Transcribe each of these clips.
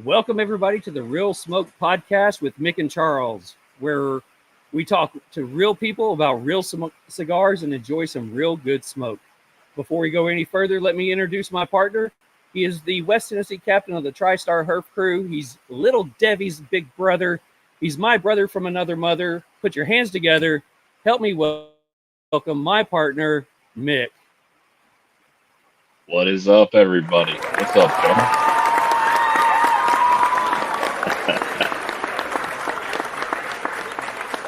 Welcome, everybody, to the Real Smoke Podcast with Mick and Charles, where we talk to real people about real cigars and enjoy some real good smoke. Before we go any further, let me introduce my partner. He is the West Tennessee captain of the TriStar Herf crew. He's Little Debbie's big brother. He's my brother from another mother. Put your hands together. Help me welcome my partner, Mick. What is up, everybody? What's up, Joe?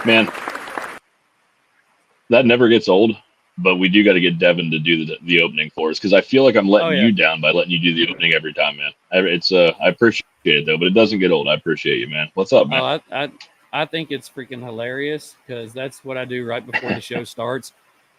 Man, that never gets old, but we do got to get Devin to do the opening for us because I feel like I'm letting you down by letting you do the opening every time, man. I appreciate it, though, but it doesn't get old. I appreciate you, man. What's up, man? I think it's freaking hilarious because that's what I do right before the show starts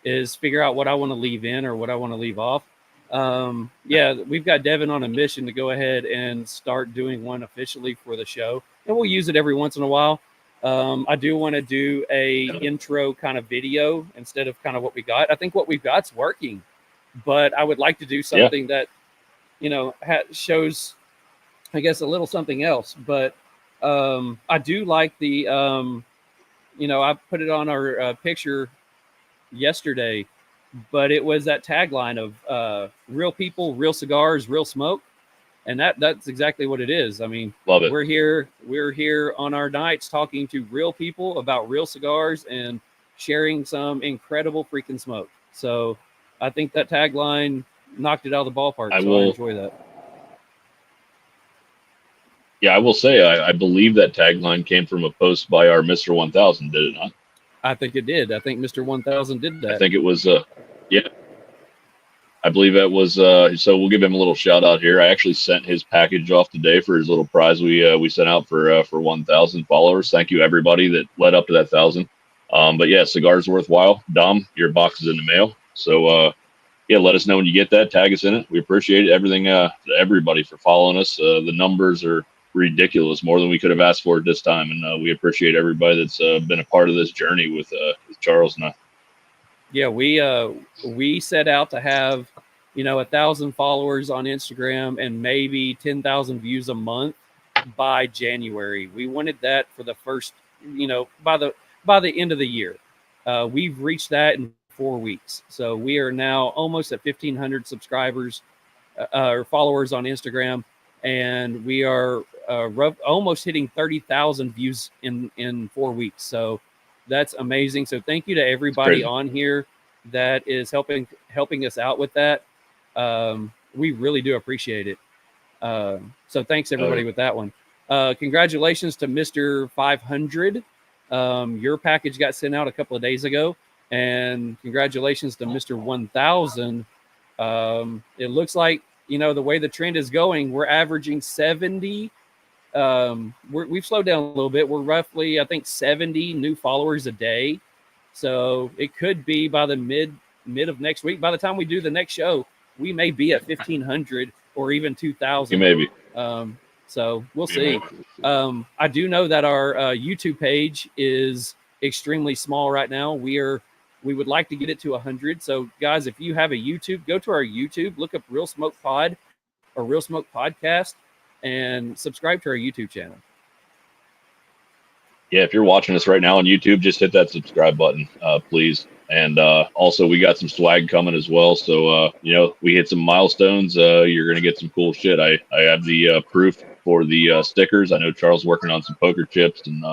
is figure out what I want to leave in or what I want to leave off. We've got Devin on a mission to go ahead and start doing one officially for the show, and we'll use it every once in a while. I do want to do a intro kind of video instead of kind of what we got. I think what we've got's working, but I would like to do something that, shows, I guess, a little something else. But I do like the, I put it on our picture yesterday, but it was that tagline of real people, real cigars, real smoke. And that's exactly what it is. I mean, love it. We're here on our nights talking to real people about real cigars and sharing some incredible freaking smoke. So I think that tagline knocked it out of the ballpark. I enjoy that. Yeah, I will say, I believe that tagline came from a post by our Mr. 1000, did it not? I think it did. I think Mr. 1000 did that. I think it was, I believe it was, so we'll give him a little shout out here. I actually sent his package off today for his little prize we sent out for 1,000 followers. Thank you, everybody that led up to that 1,000. But yeah, Cigars Worthwhile. Dom, your box is in the mail. So, let us know when you get that. Tag us in it. We appreciate everything, everybody for following us. The numbers are ridiculous, more than we could have asked for at this time. And we appreciate everybody that's been a part of this journey with Charles and I. Yeah, we set out to have, 1,000 followers on Instagram and maybe 10,000 views a month by January. We wanted that for the first, by the end of the year. We've reached that in 4 weeks. So we are now almost at 1,500 subscribers or followers on Instagram, and we are almost hitting 30,000 views in 4 weeks. So that's amazing. So thank you to everybody on here that is helping us out with that. We really do appreciate it. So thanks everybody with that one. Congratulations to Mr. 500. Your package got sent out a couple of days ago, and congratulations to Mr. 1000. It looks like, the way the trend is going, we're averaging 70. We've slowed down a little bit. We're roughly, I think, 70 new followers a day. So it could be by the mid of next week. By the time we do the next show, we may be at 1,500 or even 2,000. You may be. So we'll see. I do know that our YouTube page is extremely small right now. We would like to get it to 100. So guys, if you have a YouTube, go to our YouTube, look up Real Smoke Pod or Real Smoke Podcast, and subscribe to our YouTube channel. Yeah, if you're watching us right now on YouTube, just hit that subscribe button, please. And also, we got some swag coming as well. So, we hit some milestones. You're going to get some cool shit. I have the proof for the stickers. I know Charles working on some poker chips, and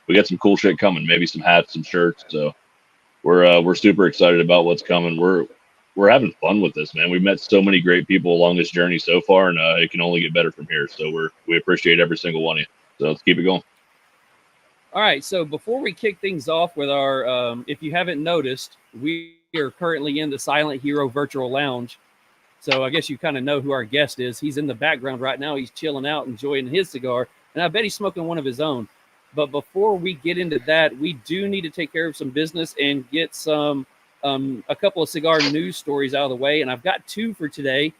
we got some cool shit coming. Maybe some hats, some shirts. So we're super excited about what's coming. We're having fun with this, man. We've met so many great people along this journey so far, and it can only get better from here. So we appreciate every single one of you. So let's keep it going. All right. So before we kick things off with our, if you haven't noticed, we are currently in the Silent Hero Virtual Lounge. So I guess you kind of know who our guest is. He's in the background right now. He's chilling out, enjoying his cigar, and I bet he's smoking one of his own. But before we get into that, we do need to take care of some business and get some a couple of cigar news stories out of the way, and I've got 2 for today.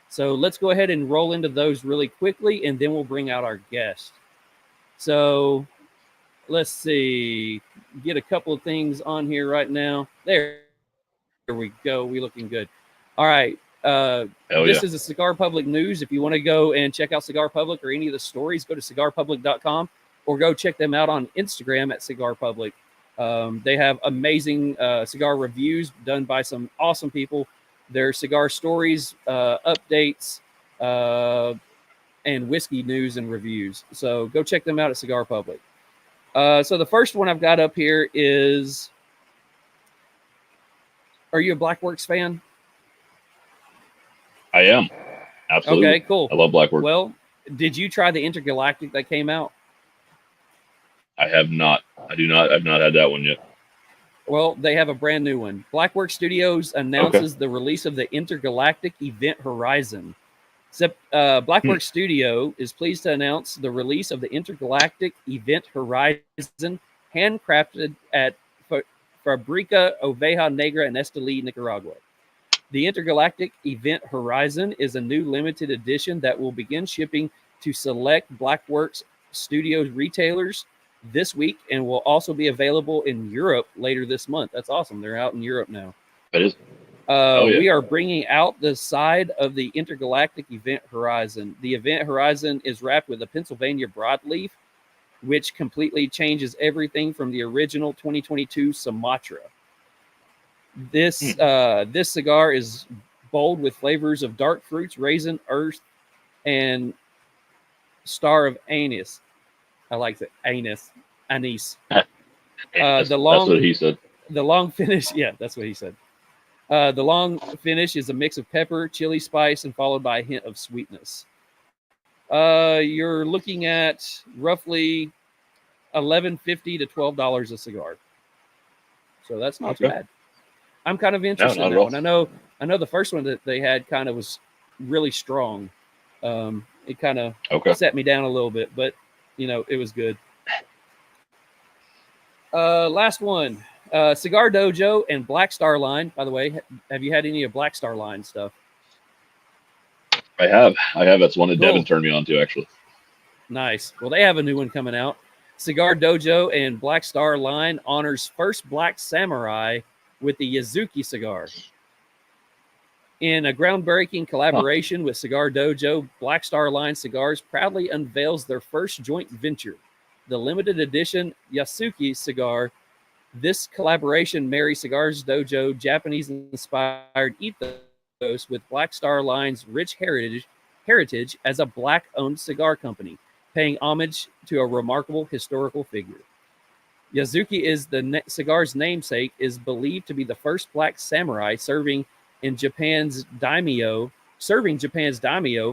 So let's go ahead and roll into those really quickly, and then we'll bring out our guest. So let's see, get a couple of things on here right now. There we go. We looking good. All right. This is a Cigar Public news. If you want to go and check out Cigar Public or any of the stories, go to cigarpublic.com or go check them out on Instagram at Cigar Public. They have amazing cigar reviews done by some awesome people. Their cigar stories, updates, and whiskey news and reviews. So go check them out at Cigar Public. So the first one I've got up here is, are you a Blackworks fan? I am. Absolutely. Okay, cool. I love Blackworks. Well, did you try the Intergalactic that came out? I have not. I've not had that one yet. Well, they have a brand new one. Blackworks Studios announces the release of the Intergalactic Event Horizon. Blackworks Studio is pleased to announce the release of the Intergalactic Event Horizon, handcrafted at Fabrica Oveja Negra in Esteli, Nicaragua. The Intergalactic Event Horizon is a new limited edition that will begin shipping to select Blackworks Studios retailers this week and will also be available in Europe later this month. That's awesome. They're out in Europe now. That is. We are bringing out the side of the Intergalactic Event Horizon. The Event Horizon is wrapped with a Pennsylvania broadleaf, which completely changes everything from the original 2022 Sumatra. This cigar is bold with flavors of dark fruits, raisin, earth, and star of anise. I like the anise. That's what he said. The long finish, yeah, that's what he said. The long finish is a mix of pepper, chili spice, and followed by a hint of sweetness. You're looking at roughly $11.50 to $12 a cigar. So that's not too bad. I'm kind of interested in that one. I know the first one that they had kind of was really strong. It kind of set me down a little bit, but it was good. Last one, Cigar Dojo and Black Star Line. By the way, have you had any of Black Star Line stuff? I have. That's one that Devin turned me on to, actually. Nice. Well, they have a new one coming out. Cigar Dojo and Black Star Line honors first Black Samurai with the Yazuki cigar. In a groundbreaking collaboration with Cigar Dojo, Black Star Line Cigars proudly unveils their first joint venture, the limited edition Yasuki cigar. This collaboration marries Cigars Dojo Japanese-inspired ethos with Black Star Line's rich heritage as a Black-owned cigar company, paying homage to a remarkable historical figure. Yazuki is the cigar's namesake, is believed to be the first Black samurai serving Japan's daimyo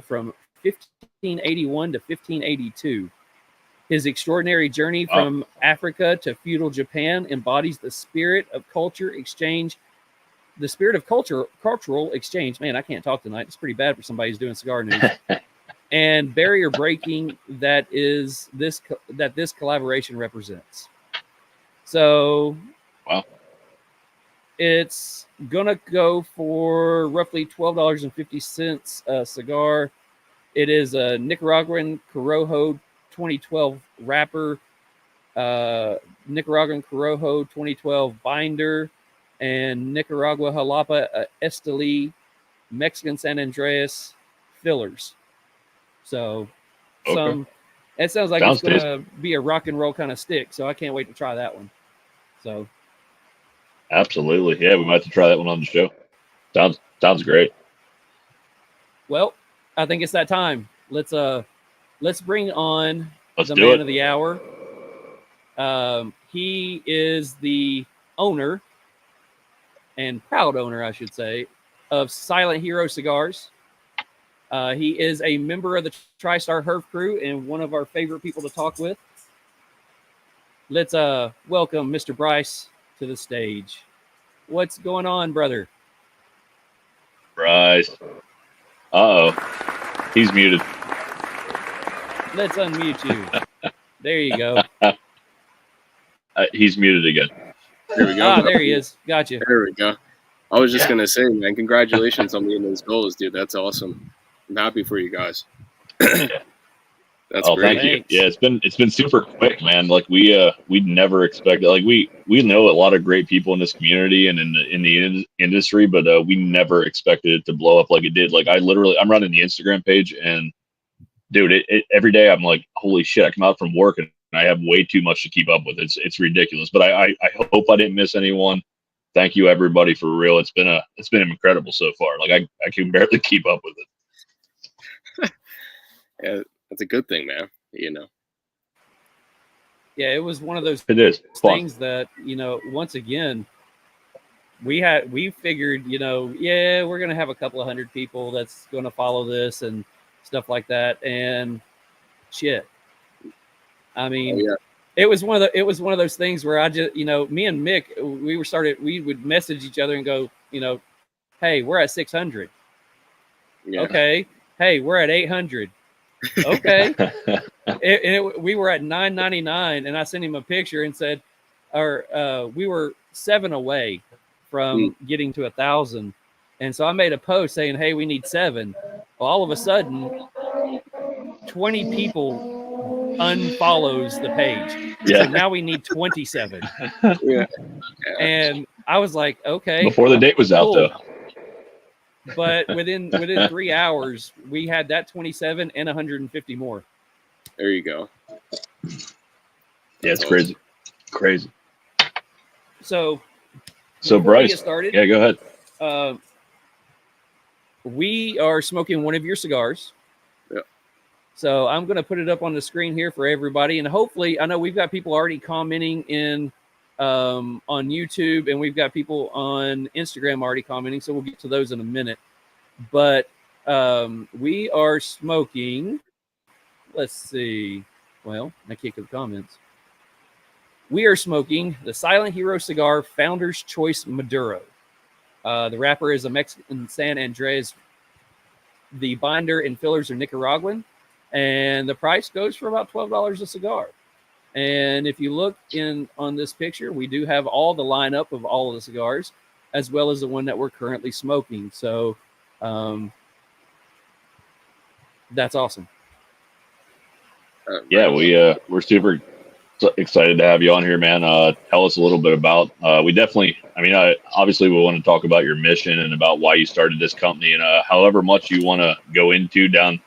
from 1581 to 1582. His extraordinary journey from Africa to feudal Japan embodies the spirit of cultural exchange. Man, I can't talk tonight. It's pretty bad for somebody who's doing cigar news. And barrier breaking that this collaboration represents. So, it's gonna go for roughly $12.50 a cigar. It is a Nicaraguan Corojo 2012 wrapper, Nicaraguan Corojo 2012 binder, and Nicaragua Jalapa Esteli Mexican San Andreas fillers. So, it sounds like it's going to be a rock and roll kind of stick. So I can't wait to try that one. So, absolutely, yeah, we might have to try that one on the show. Sounds great. Well, I think it's that time. Let's bring on the man of the hour. He is the owner and proud owner, I should say, of Silent Hero Cigars. He is a member of the TriStar Herb crew and one of our favorite people to talk with. Let's welcome Mr. Bryce to the stage. What's going on, brother? Bryce. Uh-oh. He's muted. Let's unmute you. There you go. He's muted again. There we go. There he is. Gotcha. There we go. I was just going to say, man, congratulations on meeting those goals, dude. That's awesome. I'm happy for you guys. That's That's Oh, great. thank you. Thanks. Yeah, it's been super quick, man. Like we'd never expected. Like we know a lot of great people in this community and in the industry, but we never expected it to blow up like it did. Like I'm running the Instagram page, and dude, it every day I'm like, holy shit! I come out from work and I have way too much to keep up with. It's ridiculous. But I hope I didn't miss anyone. Thank you, everybody, for real. It's been incredible so far. Like I can barely keep up with it. Yeah, that's a good thing, man. You know. Yeah, it was one of those It is fun. things that, once again, we figured, yeah, we're going to have a couple of hundred people that's going to follow this and stuff like that. And shit. I mean, Oh, yeah. it was one of those things where I just, me and Mick, we would message each other and go, hey, we're at 600. Yeah. Okay. Hey, we're at 800. Okay. We were at 999, and I sent him a picture and said, we were 7 away from getting to 1,000. And so I made a post saying, hey, we need 7. Well, all of a sudden, 20 people unfollows the page. Yeah. So now we need 27. Yeah. And I was like, okay. Before the date was out, cool. though. But within 3 hours, we had that 27 and 150 more. There you go. Yeah, it's crazy. Crazy. So Bryce, get started, yeah, go ahead. We are smoking one of your cigars. Yeah. So I'm going to put it up on the screen here for everybody. And hopefully, I know we've got people already commenting on YouTube, and we've got people on Instagram already commenting. So we'll get to those in a minute. But we are smoking, let's see. Well, I can't get the comments. We are smoking the Silent Hero Cigar Founder's Choice Maduro. The wrapper is a Mexican San Andres. The binder and fillers are Nicaraguan. And the price goes for about $12 a cigar. And if you look on this picture, we do have all the lineup of all of the cigars, as well as the one that we're currently smoking. So that's awesome. Yeah, we're super excited to have you on here, man. Tell us a little bit about. We definitely, obviously, we want to talk about your mission and about why you started this company, and however much you want to go into down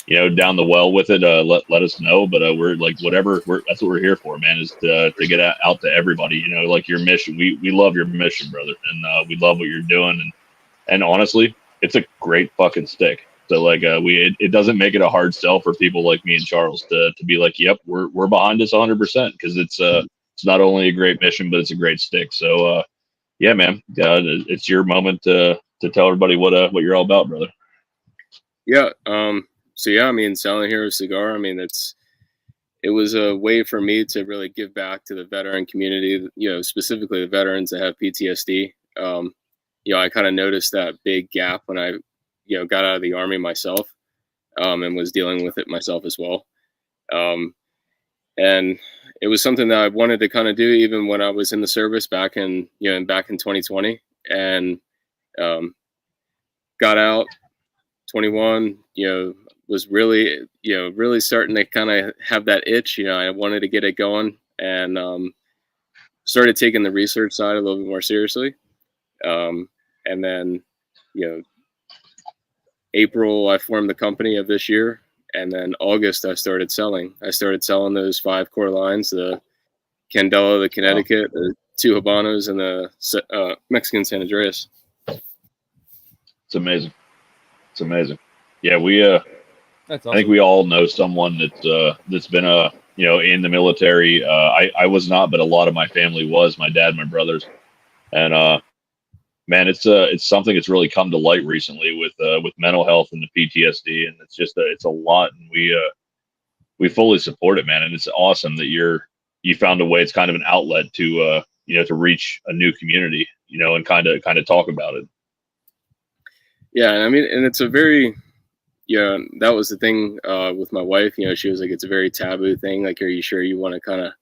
the well with it. Let us know. But we're like whatever. That's what we're here for, man. Is to get out to everybody. Like your mission. We love your mission, brother, and we love what you're doing. And honestly, it's a great fucking stick. So like it doesn't make it a hard sell for people like me and Charles to be like, yep, we're behind this 100% because it's not only a great mission, but it's a great stick. So yeah, man, it's your moment to tell everybody what you're all about, brother. Yeah. So yeah, Silent Hero Cigar. It was a way for me to really give back to the veteran community. Specifically the veterans that have PTSD. I kind of noticed that big gap when I got out of the Army myself, and was dealing with it myself as well. And it was something that I wanted to kind of do even when I was in the service back in 2020, and got out 21, was really starting to kind of have that itch. I wanted to get it going, and started taking the research side a little bit more seriously. And then, April, I formed the company of this year. And then August, I started selling those 5 core lines, the Candela, the Connecticut, the 2 Habanos, and the Mexican San Andreas. It's amazing. Yeah, That's awesome. I think we all know someone that's been in the military. I was not, but a lot of my family was. My dad, my brothers, and man, it's something that's really come to light recently with mental health and the PTSD, and it's a lot, and we fully support it, man. And it's awesome that you found a way. It's kind of an outlet to to reach a new community, and kind of talk about it. Yeah, and it's a very that was the thing with my wife. She was like, it's a very taboo thing. Like, are you sure you want to kind of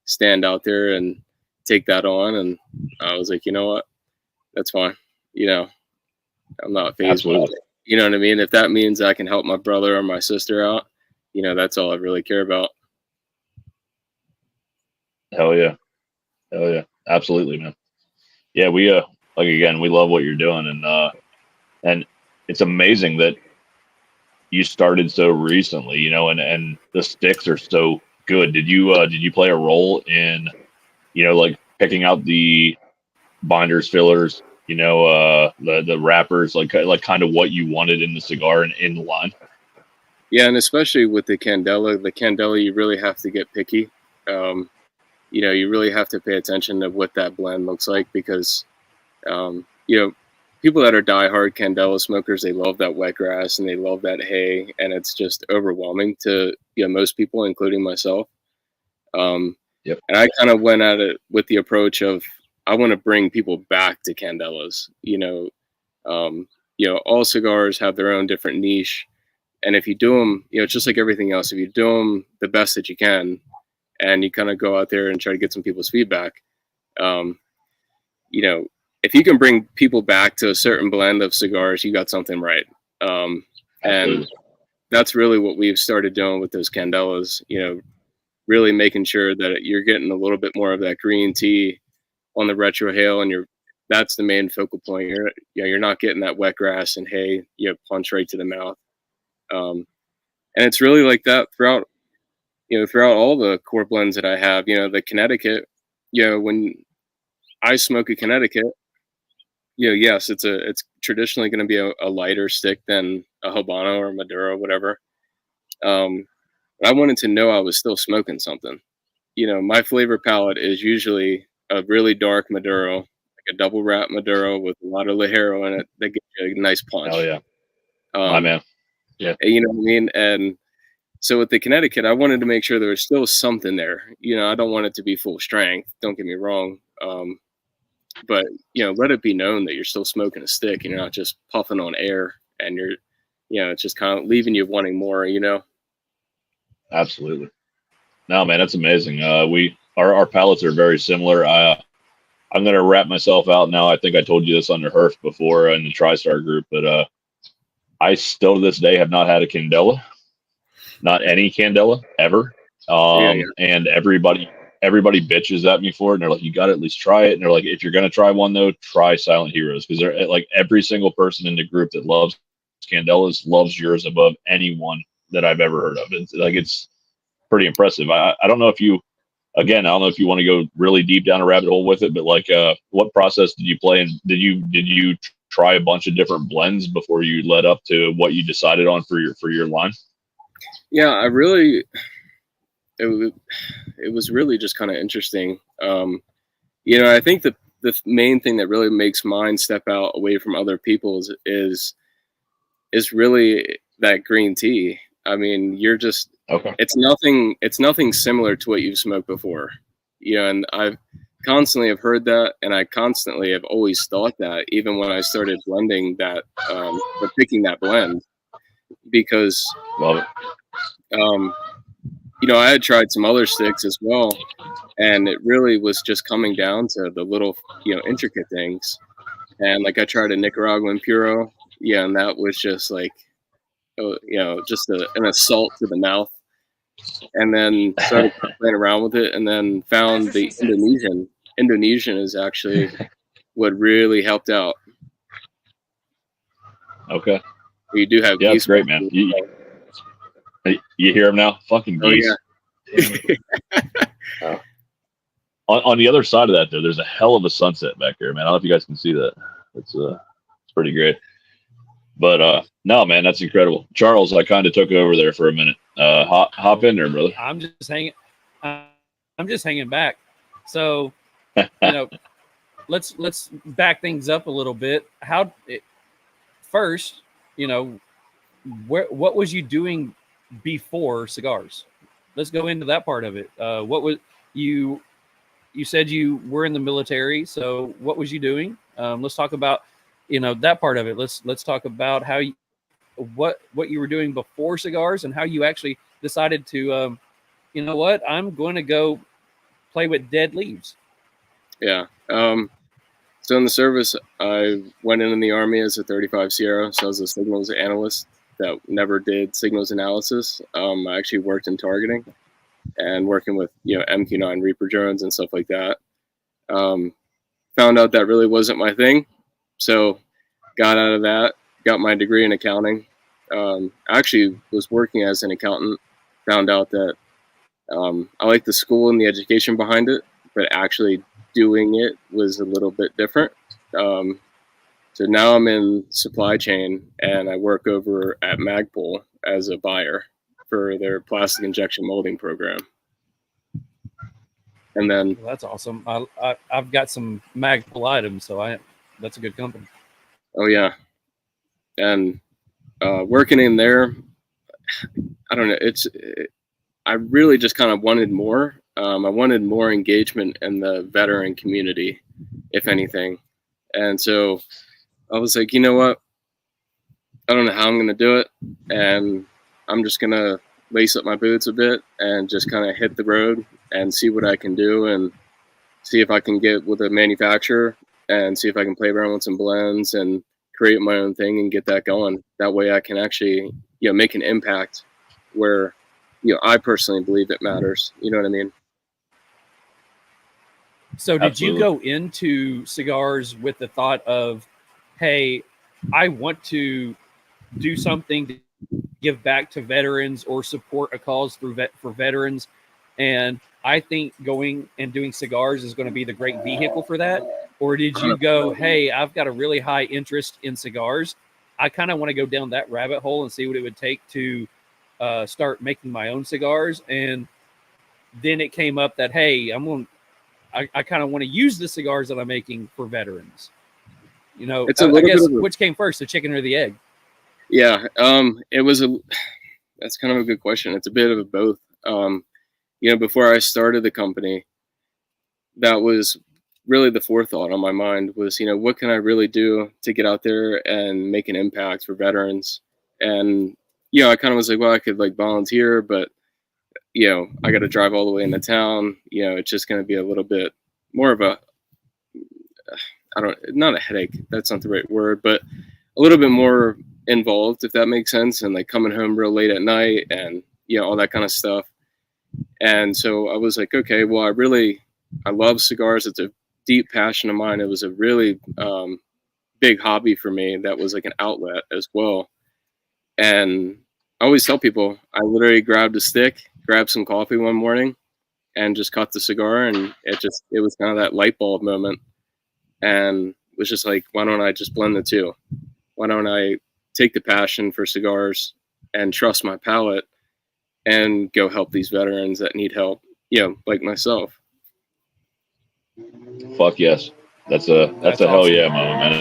stand out there and take that on? And I was like, you know what? That's fine. I'm not fazed by it. You know what I mean? If that means I can help my brother or my sister out, that's all I really care about. Hell yeah. Absolutely, man. Yeah, we like, again, we love what you're doing, and it's amazing that you started so recently, and the sticks are so good. Did you play a role in, like picking out the binders, fillers, the wrappers, like kind of what you wanted in the cigar and in the line? Yeah, and especially with the Candela, you really have to get picky. You really have to pay attention to what that blend looks like, because people that are diehard Candela smokers, they love that wet grass and they love that hay, and it's just overwhelming to most people, including myself. Yep. And I kind of went at it with the approach of, I want to bring people back to Candelas. All cigars have their own different niche, and if you do them, it's just like everything else. If you do them the best that you can, and you kind of go out there and try to get some people's feedback, if you can bring people back to a certain blend of cigars, you got something right. And that's really what we've started doing with those Candelas, really making sure that you're getting a little bit more of that green tea on the retrohale, and that's the main focal point. You're not getting that wet grass and hay, punch right to the mouth. And it's really like that throughout all the core blends that I have. The Connecticut, when I smoke a Connecticut, yes, it's traditionally going to be a lighter stick than a Habano or Maduro, whatever. But I wanted to know I was still smoking something. My flavor palette is usually a really dark Maduro, like a double wrap Maduro with a lot of Ligero in it that gives you a nice punch. Oh yeah, my man. Yeah, you know what I mean. And so with the Connecticut, I wanted to make sure there was still something there. I don't want it to be full strength. Don't get me wrong. But let it be known that you're still smoking a stick and you're not just puffing on air, and it's just kind of leaving you wanting more. Absolutely. No, man, that's amazing. Our palates are very similar. I'm gonna wrap myself out now. I think I told you this on the Herf before in the TriStar group, but I still to this day have not had a Candela, not any Candela ever. And everybody bitches at me for it, and they're like, you got to at least try it. And they're like, if you're going to try one though, try Silent Heroes, because they're like, every single person in the group that loves Candelas loves yours above anyone that I've ever heard of. It's pretty impressive. I don't know if you want to go really deep down a rabbit hole with it, but what process did you play, and did you try a bunch of different blends before you led up to what you decided on for your line? Yeah, it was really just kind of interesting. I think the main thing that really makes mine step out away from other people's is really that green tea. I mean, you're just, okay. It's nothing similar to what you've smoked before. And I've constantly have heard that, and I constantly have always thought that, even when I started blending that, or picking that blend, because love it. I had tried some other sticks as well, and it really was just coming down to the little, intricate things. And I tried a Nicaraguan Puro, and that was just just an assault to the mouth. And then started playing around with it, and then found the Indonesian. Indonesian is actually what really helped out. Okay. You do have geese. That's great, man. You hear him now? Fucking geese. Oh, yeah. On the other side of that, though, there's a hell of a sunset back there, man. I don't know if you guys can see that. It's pretty great. But no, man, that's incredible. Charles, I kind of took over there for a minute. Hop in there, brother. I'm just hanging back. So, let's back things up a little bit. First, what was you doing before cigars? Let's go into that part of it. What was you said you were in the military, so what was you doing? Let's talk about that part of it. Let's talk about what you were doing before cigars, and how you actually decided to I'm going to go play with dead leaves. Yeah. So in the service, I went in the Army as a 35 Sierra, so I was a signals analyst. that never did signals analysis. I actually worked in targeting and working with, MQ9 Reaper drones and stuff like that. Found out that really wasn't my thing. So got out of that, got my degree in accounting. Actually was working as an accountant, found out that I liked the school and the education behind it, but actually doing it was a little bit different. So now I'm in supply chain, and I work over at Magpul as a buyer for their plastic injection molding program. And then Well, that's awesome. I've got some Magpul items, so that's a good company. oh yeah, and working in there, I don't know. I really just kind of wanted more. I wanted more engagement in the veteran community, if anything. And so I was like, you know what? I don't know how I'm going to do it. And I'm just going to lace up my boots a bit and just kind of hit the road and see what I can do and see if I can get with a manufacturer and see if I can play around with some blends and create my own thing and get that going. That way I can actually, make an impact where, I personally believe it matters. You know what I mean? So did Absolutely. you go into cigars with the thought of, hey, I want to do something to give back to veterans or support a cause for veterans, and I think going and doing cigars is going to be the great vehicle for that? Or did you go, hey, I've got a really high interest in cigars. I kind of want to go down that rabbit hole and see what it would take to start making my own cigars. And then it came up that, hey, I kind of want to use the cigars that I'm making for veterans. It's a little I guess bit of which came first, the chicken or the egg? Yeah, that's kind of a good question. It's a bit of both. Before I started the company, that was really the forethought on my mind was, what can I really do to get out there and make an impact for veterans? And, I kind of was like, well, I could like volunteer, but, I got to drive all the way into town. It's just going to be a little bit more of a, not a headache. That's not the right word, but a little bit more involved, if that makes sense. And like coming home real late at night and, all that kind of stuff. And so I was like, okay, well, I love cigars. It's a deep passion of mine. It was a really big hobby for me. That was like an outlet as well. And I always tell people, I literally grabbed a stick, grabbed some coffee one morning and just cut the cigar. And it was kind of that light bulb moment. And it was just like, why don't I just blend the two? Why don't I take the passion for cigars and trust my palate and go help these veterans that need help, like myself. Fuck yes. That's a awesome. hell yeah moment, man.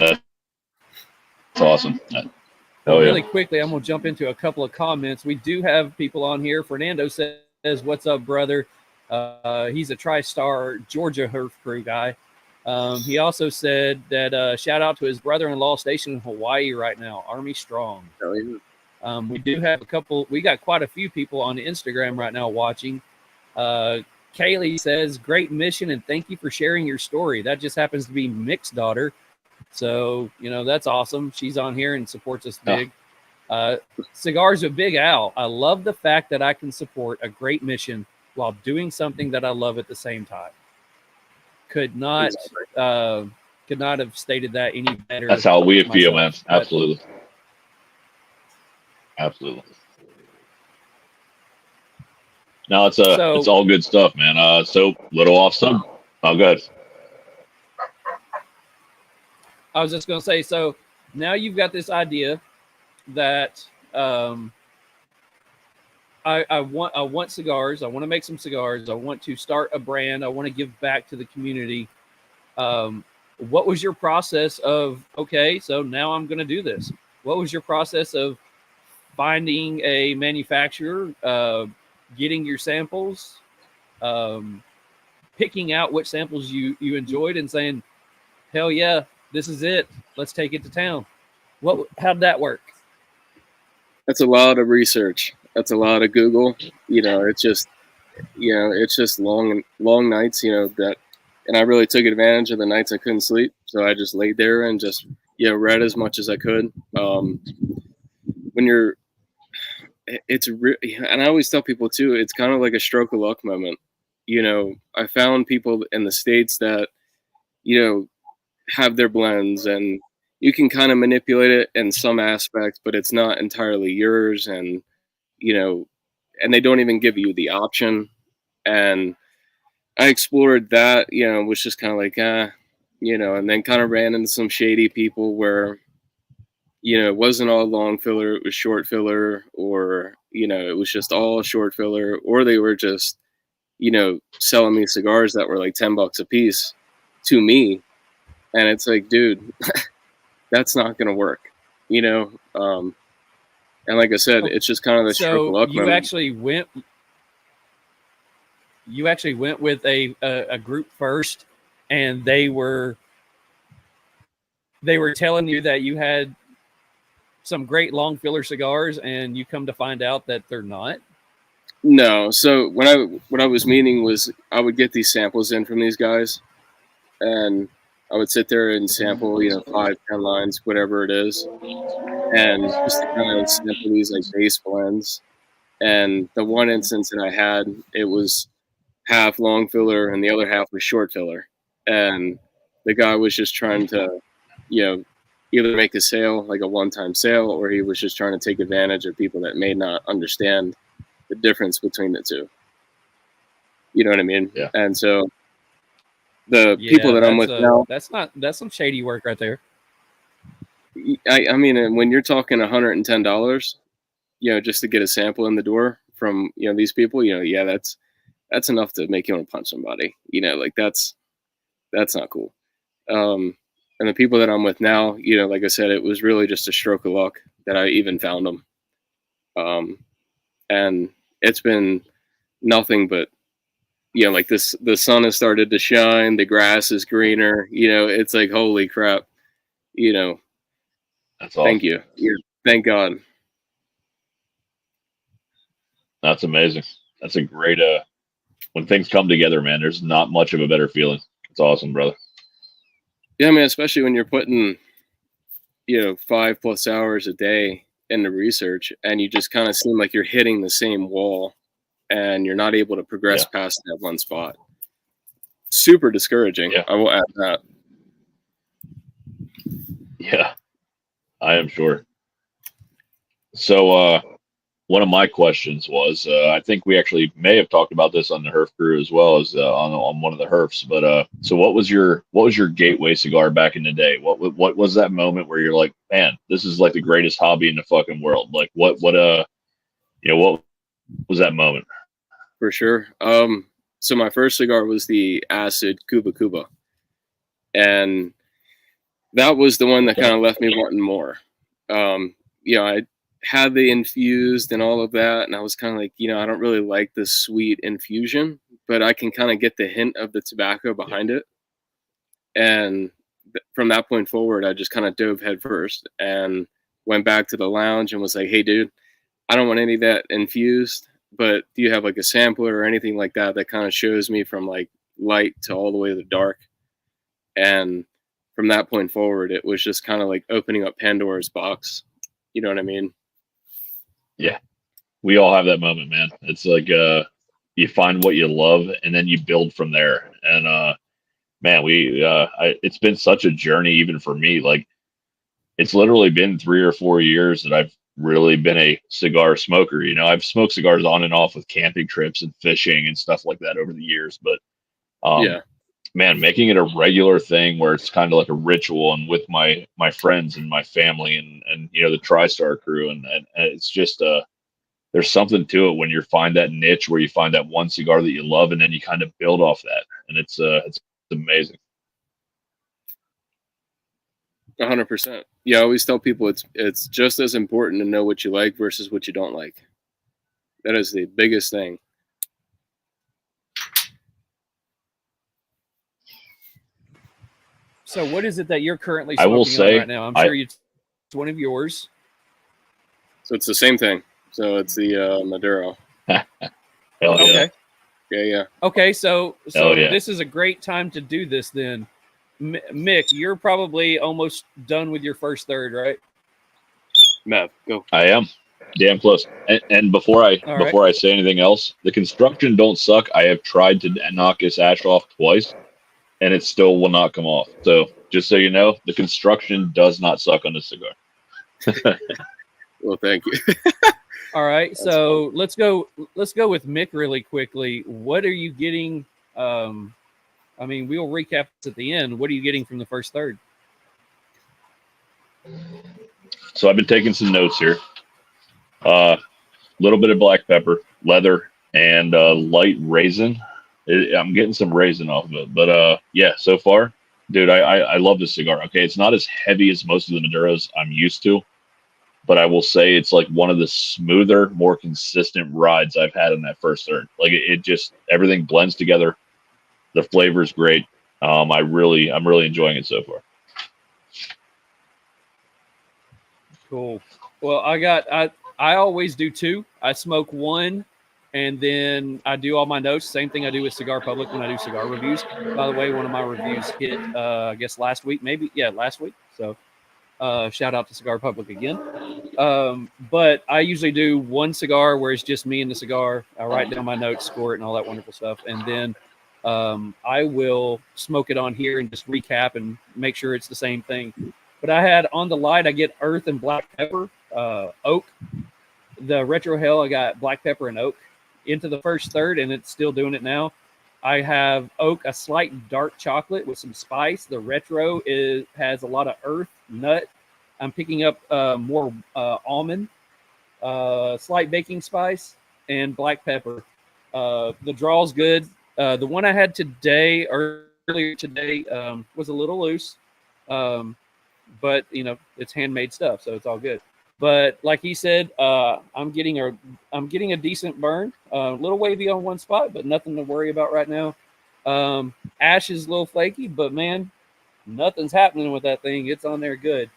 That's awesome. Hell yeah. Really quickly, I'm going to jump into a couple of comments. We do have people on here. Fernando says, what's up, brother? He's a TriStar Georgia Herf Crew guy. He also said that shout out to his brother-in-law stationed in Hawaii right now, Army Strong. Hell yeah. We do have we got quite a few people on Instagram right now watching. Kaylee says, great mission and thank you for sharing your story. That just happens to be Mick's daughter. So, that's awesome. She's on here and supports us big. Cigars with Big Al. I love the fact that I can support a great mission while doing something that I love at the same time. Could not have stated that any better. That's how we feel, man. But, Absolutely. No, it's all good stuff, man. So little off sub. Oh, good. I was just going to say, so now you've got this idea that I want cigars. I want to make some cigars. I want to start a brand. I want to give back to the community. What was your process of, okay, so now I'm going to do this? What was your process of finding a manufacturer, getting your samples, picking out which samples you enjoyed and saying, hell yeah, this is it. Let's take it to town. How'd that work? That's a lot of research. That's a lot of Google. It's just long nights, and I really took advantage of the nights I couldn't sleep. So I just laid there and just, read as much as I could. When you're it's and I always tell people too, it's kind of like a stroke of luck moment. You know, I found people in the States that, you know, have their blends, and you can kind of manipulate it in some aspects, but it's not entirely yours. And, you know, and they don't even give you the option. And I explored that, you know, was just kind of like, you know, and then kind of ran into some shady people where, you know, it wasn't all long filler, it was short filler, or, you know, it was just all short filler, or they were just, you know, selling me cigars that were like $10 a piece to me. And it's like, dude, that's not going to work, you know? And like I said, it's just kind of the stroke of luck you moment. You actually went with a group first, and they were telling you that you had some great long filler cigars, and you come to find out that they're not. No. So what I was meaning was I would get these samples in from these guys, and I would sit there and sample, you know, 5, 10 lines, whatever it is, and just to kind of sample these like base blends. And the one instance that I had, it was half long filler and the other half was short filler. And the guy was just trying to, you know, either make a sale, like a one-time sale, or he was just trying to take advantage of people that may not understand the difference between the two. You know what I mean? Yeah. And so the people that I'm with now, that's some shady work right there. I mean, when you're talking $110, you know, just to get a sample in the door from, you know, these people, you know, yeah, that's enough to make you want to punch somebody, you know, like that's not cool. And the people that I'm with now, you know, like I said, it was really just a stroke of luck that I even found them. And it's been nothing but, you know, like this, the sun has started to shine, the grass is greener, you know, it's like, holy crap, you know, That's awesome. Thank you. Thank God. That's amazing. That's a great, when things come together, man, there's not much of a better feeling. It's awesome, brother. Yeah, man, especially when you're putting, you know, 5+ hours a day into research, and you just kind of seem like you're hitting the same wall and you're not able to progress past that one spot. Super discouraging. Yeah. I will add that. Yeah, I am sure. So, one of my questions was, I think we actually may have talked about this on the Herf crew as well as on one of the Herfs. But so what was your gateway cigar back in the day? What was that moment where you're like, man, this is like the greatest hobby in the fucking world? Like what was that moment? For sure. So my first cigar was the Acid Cuba Cuba, and that was the one that kind of left me wanting more. You know, I had the infused and all of that, and I was kind of like, you know, I don't really like the sweet infusion, but I can kind of get the hint of the tobacco behind it. And from that point forward, I just kind of dove headfirst and went back to the lounge and was like, hey, dude, I don't want any of that infused, but do you have like a sampler or anything like that that kind of shows me from like light to all the way to the dark? And from that point forward, it was just kind of like opening up Pandora's box. You know what I mean? Yeah, we all have that moment, man. It's like you find what you love and then you build from there. And man, it's been such a journey even for me. Like it's literally been 3 or 4 years that I've really been a cigar smoker. You know, I've smoked cigars on and off with camping trips and fishing and stuff like that over the years. But man, making it a regular thing where it's kind of like a ritual and with my friends and my family and you know, the TriStar crew. And it's just, there's something to it when you find that niche where you find that one cigar that you love and then you kind of build off that. And it's amazing. 100%. Yeah. I always tell people it's just as important to know what you like versus what you don't like. That is the biggest thing. So what is it that you're currently smoking on right now? I'm sure it's one of yours. So it's the same thing. So it's the Maduro. Hell okay. Yeah. Okay, so this is a great time to do this then. Mick, you're probably almost done with your first third, right? Matt, go. I am. Damn close. And before I All right. before I say anything else, the construction don't suck. I have tried to knock this ash off twice, and it still will not come off. So just so you know, the construction does not suck on this cigar. Well, thank you. All right. That's So let's go with Mick really quickly. What are you getting? I mean, we'll recap this at the end. What are you getting from the first third? So I've been taking some notes here. Little bit of black pepper, leather, and light raisin. I'm getting some raisin off of it, but yeah, so far, dude, I love this cigar. Okay, it's not as heavy as most of the Maduros I'm used to, but I will say it's like one of the smoother, more consistent rides I've had in that first third. Like it just everything blends together. The flavor's great. I'm really enjoying it so far. Cool. Well, I always do two. I smoke one, and then I do all my notes. Same thing I do with Cigar Public when I do cigar reviews. By the way, one of my reviews hit, I guess last week, maybe. Yeah, last week. So shout out to Cigar Public again. But I usually do one cigar where it's just me and the cigar. I write down my notes, score it, and all that wonderful stuff. And then I will smoke it on here and just recap and make sure it's the same thing. But I had on the light, I get earth and black pepper, oak. The retro hell, I got black pepper and oak into the first third, and it's still doing it now. I have oak, a slight dark chocolate with some spice. The retro has a lot of earth, nut. I'm picking up more almond, slight baking spice, and black pepper. The draw's good. The one I had today, earlier today, was a little loose. But it's handmade stuff, so it's all good. But like he said, I'm getting a decent burn, a little wavy on one spot, but nothing to worry about right now. Ash is a little flaky, but man, nothing's happening with that thing. It's on there good.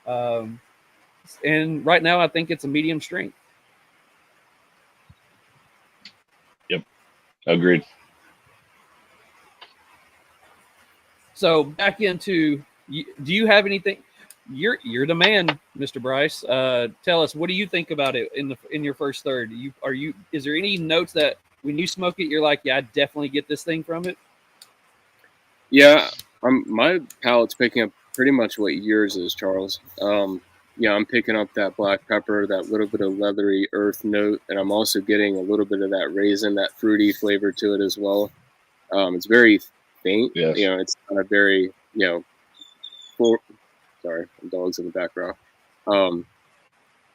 And right now, I think it's a medium strength. Yep, agreed. So back into. Do you have anything? You're the man, Mr. Bryce. Tell us, what do you think about it in your first third? Is there any notes that when you smoke it, you're like, yeah, I definitely get this thing from it? Yeah, my palate's picking up pretty much what yours is, Charles. Yeah, I'm picking up that black pepper, that little bit of leathery earth note, and I'm also getting a little bit of that raisin, that fruity flavor to it as well. It's very faint. Yes. It's not a very sorry, dogs in the background.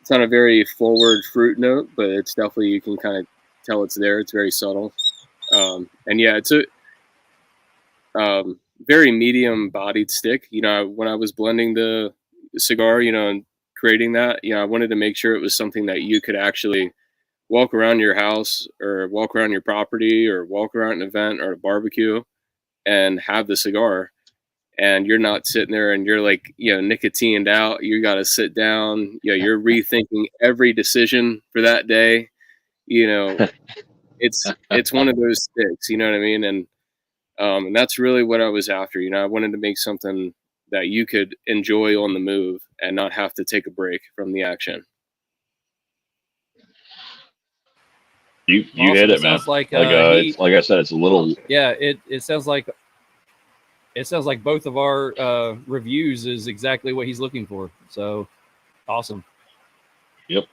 It's not a very forward fruit note, but it's definitely, you can kind of tell it's there. It's very subtle. And yeah, it's a very medium bodied stick. When I was blending the cigar, and creating that, I wanted to make sure it was something that you could actually walk around your house or walk around your property or walk around an event or a barbecue and have the cigar. And you're not sitting there and you're like, nicotined out. You got to sit down. You're rethinking every decision for that day. It's one of those sticks. You know what I mean? And that's really what I was after. I wanted to make something that you could enjoy on the move and not have to take a break from the action. You Awesome. hit it, It man. sounds like It's, like I said, it's a little. Yeah, it sounds like. It sounds like both of our reviews is exactly what he's looking for. So awesome. Yep.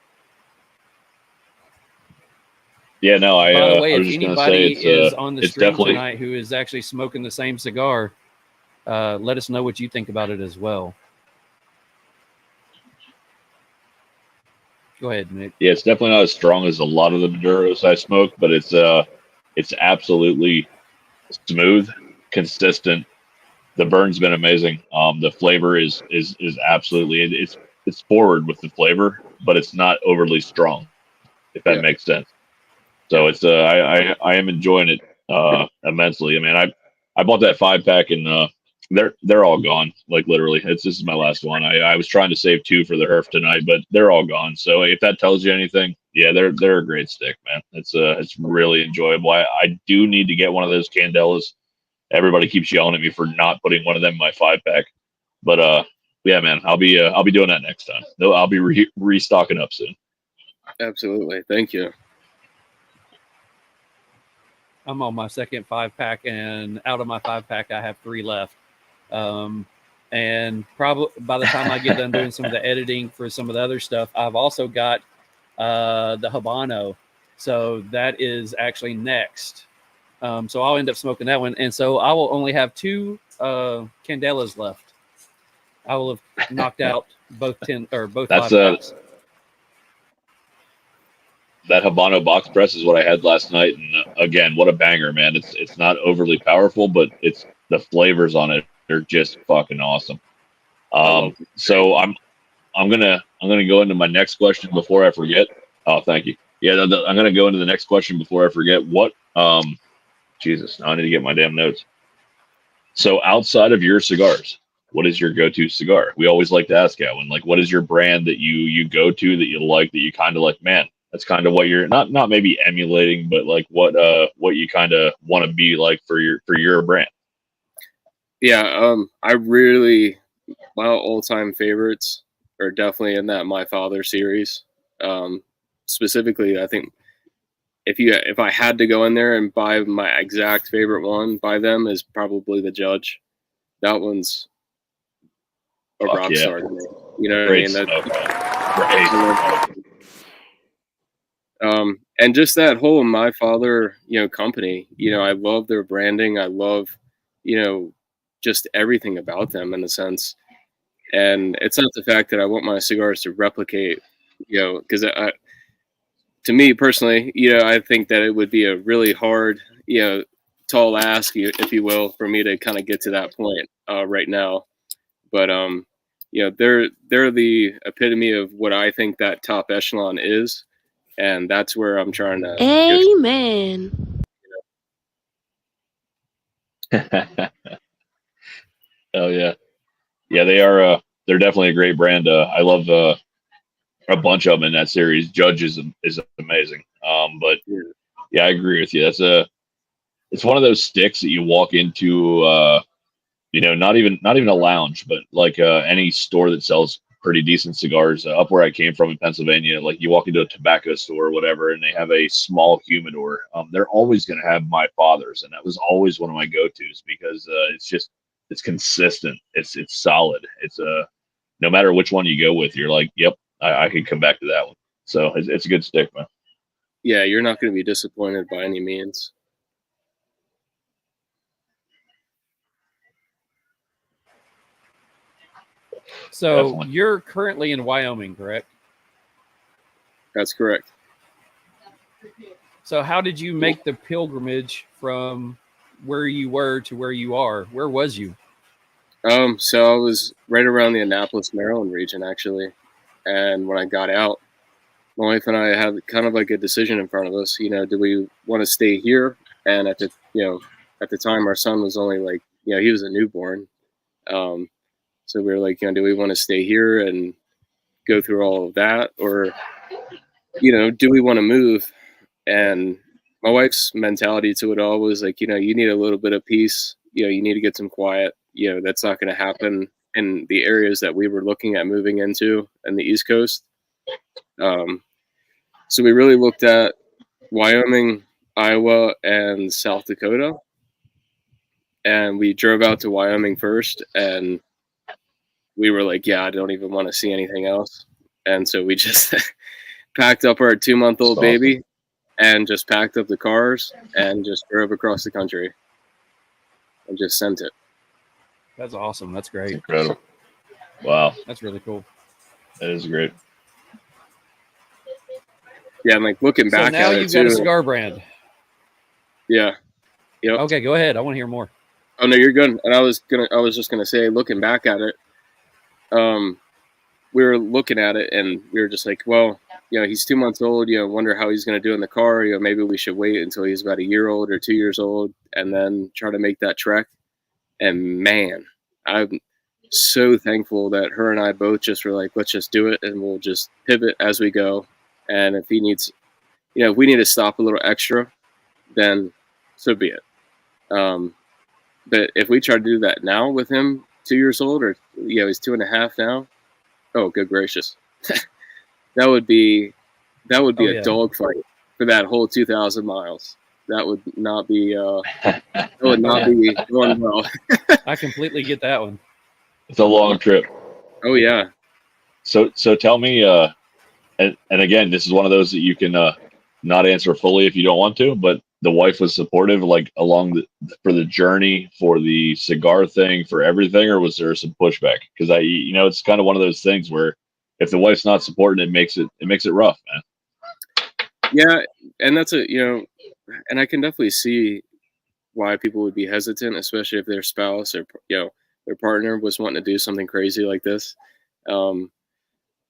Yeah, no, By the way, I if was just going to say anybody is on the stream definitely tonight who is actually smoking the same cigar, let us know what you think about it as well. Go ahead, Nick. Yeah, it's definitely not as strong as a lot of the Maduros I smoke, but it's absolutely smooth, consistent. The burn's been amazing. The flavor is absolutely it's forward with the flavor, but it's not overly strong, if that makes sense. So it's I am enjoying it immensely. I mean, I bought that 5-pack and they're all gone. Like literally, this is my last one. I was trying to save 2 for the Herf tonight, but they're all gone. So if that tells you anything, yeah, they're a great stick, man. It's really enjoyable. I do need to get one of those Candelas. Everybody keeps yelling at me for not putting one of them in my 5-pack, but yeah, man, I'll be doing that next time. I'll be restocking up soon. Absolutely. Thank you. I'm on my second 5-pack, and out of my 5-pack, I have 3 left. And probably by the time I get done doing some of the editing for some of the other stuff, I've also got the Habano. So that is actually next. So I'll end up smoking that one. And so I will only have 2 Candelas left. I will have knocked out both 5-packs. That Habano box press is what I had last night, and again, what a banger, man! It's not overly powerful, but it's the flavors on it are just fucking awesome. So I'm gonna go into my next question before I forget. Oh, thank you. Yeah, I'm gonna go into the next question before I forget. What? Jesus, now I need to get my damn notes. So outside of your cigars, what is your go-to cigar? We always like to ask Edwin, like, what is your brand that you go to that you like, that you kind of like, man, that's kind of what you're not maybe emulating, but like what you kind of want to be like for your brand. Yeah, I really, my all-time favorites are definitely in that My Father series. Specifically, I think if I had to go in there and buy my exact favorite one by them, is probably the Judge. That one's a rock star to me. You know what I mean? And just that whole My Father, company, I love their branding. I love, just everything about them in a sense. And it's not the fact that I want my cigars to replicate, because to me personally, I think that it would be a really hard, tall ask, if you will, for me to kind of get to that point right now. But they're the epitome of what I think that top echelon is, and that's where I'm trying to. Amen. Oh yeah, they are. They're definitely a great brand. I love a bunch of them in that series. Judge is amazing. But yeah, I agree with you. It's one of those sticks that you walk into. Not even a lounge, but like any store that sells pretty decent cigars. Up where I came from in Pennsylvania, like you walk into a tobacco store or whatever, and they have a small humidor. They're always going to have My Father's, and that was always one of my go-tos because it's consistent. It's solid. It's no matter which one you go with, you're like, yep, I could come back to that one. So it's a good stick, man. Yeah, you're not going to be disappointed by any means. So definitely. You're currently in Wyoming, correct? That's correct. So how did you make the pilgrimage from where you were to where you are? Where was you? So I was right around the Annapolis, Maryland region, actually. And when I got out, my wife and I had kind of like a decision in front of us. Do we want to stay here? And at the time, our son was only like, he was a newborn. So we were like, do we want to stay here and go through all of that, or do we want to move? And my wife's mentality to it all was like, you need a little bit of peace. You need to get some quiet. That's not going to happen in the areas that we were looking at moving into in the East Coast. So we really looked at Wyoming, Iowa, and South Dakota. And we drove out to Wyoming first, and we were like, yeah, I don't even want to see anything else. And so we just packed up our 2-month-old baby and just packed up the cars and just drove across the country and just sent it. That's awesome. That's great. Incredible. Wow. That's really cool. That is great. Yeah, I'm like looking back now at you've got a cigar brand. Yeah. Yep. Okay, go ahead. I want to hear more. Oh no, you're good. And I was just gonna say, looking back at it, we were looking at it and we were just like, well, he's 2 months old, wonder how he's gonna do in the car. Maybe we should wait until he's about a year old or 2 years old and then try to make that trek. And man, I'm so thankful that her and I both just were like, let's just do it and we'll just pivot as we go. And if he needs, if we need to stop a little extra, then so be it. But if we try to do that now with him 2 years old, or he's 2.5 now, oh good gracious, that would be that would be Oh, a yeah. dogfight for that whole 2,000 miles. That would not be yeah. be going well. I completely get that one. It's a long trip. Oh yeah. So tell me, and again, this is one of those that you can not answer fully if you don't want to, but the wife was supportive, like for the journey, for the cigar thing, for everything, or was there some pushback? Because it's kind of one of those things where if the wife's not supporting, it makes it rough, man. Yeah, and that's and I can definitely see why people would be hesitant, especially if their spouse or their partner was wanting to do something crazy like this.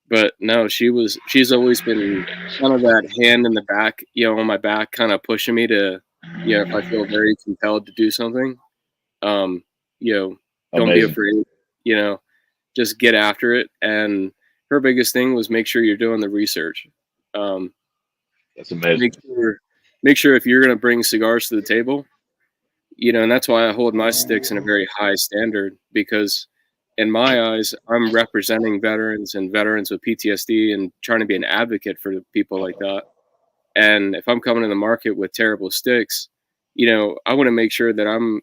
But no, she's always been kind of that hand in the back, on my back, kind of pushing me to, if I feel very compelled to do something, don't be Amazing. afraid, just get after it. And her biggest thing was make sure you're doing the research. That's amazing. Make sure if you're going to bring cigars to the table, and that's why I hold my sticks in a very high standard, because in my eyes, I'm representing veterans and veterans with PTSD and trying to be an advocate for people like that. And if I'm coming to the market with terrible sticks, I want to make sure that I'm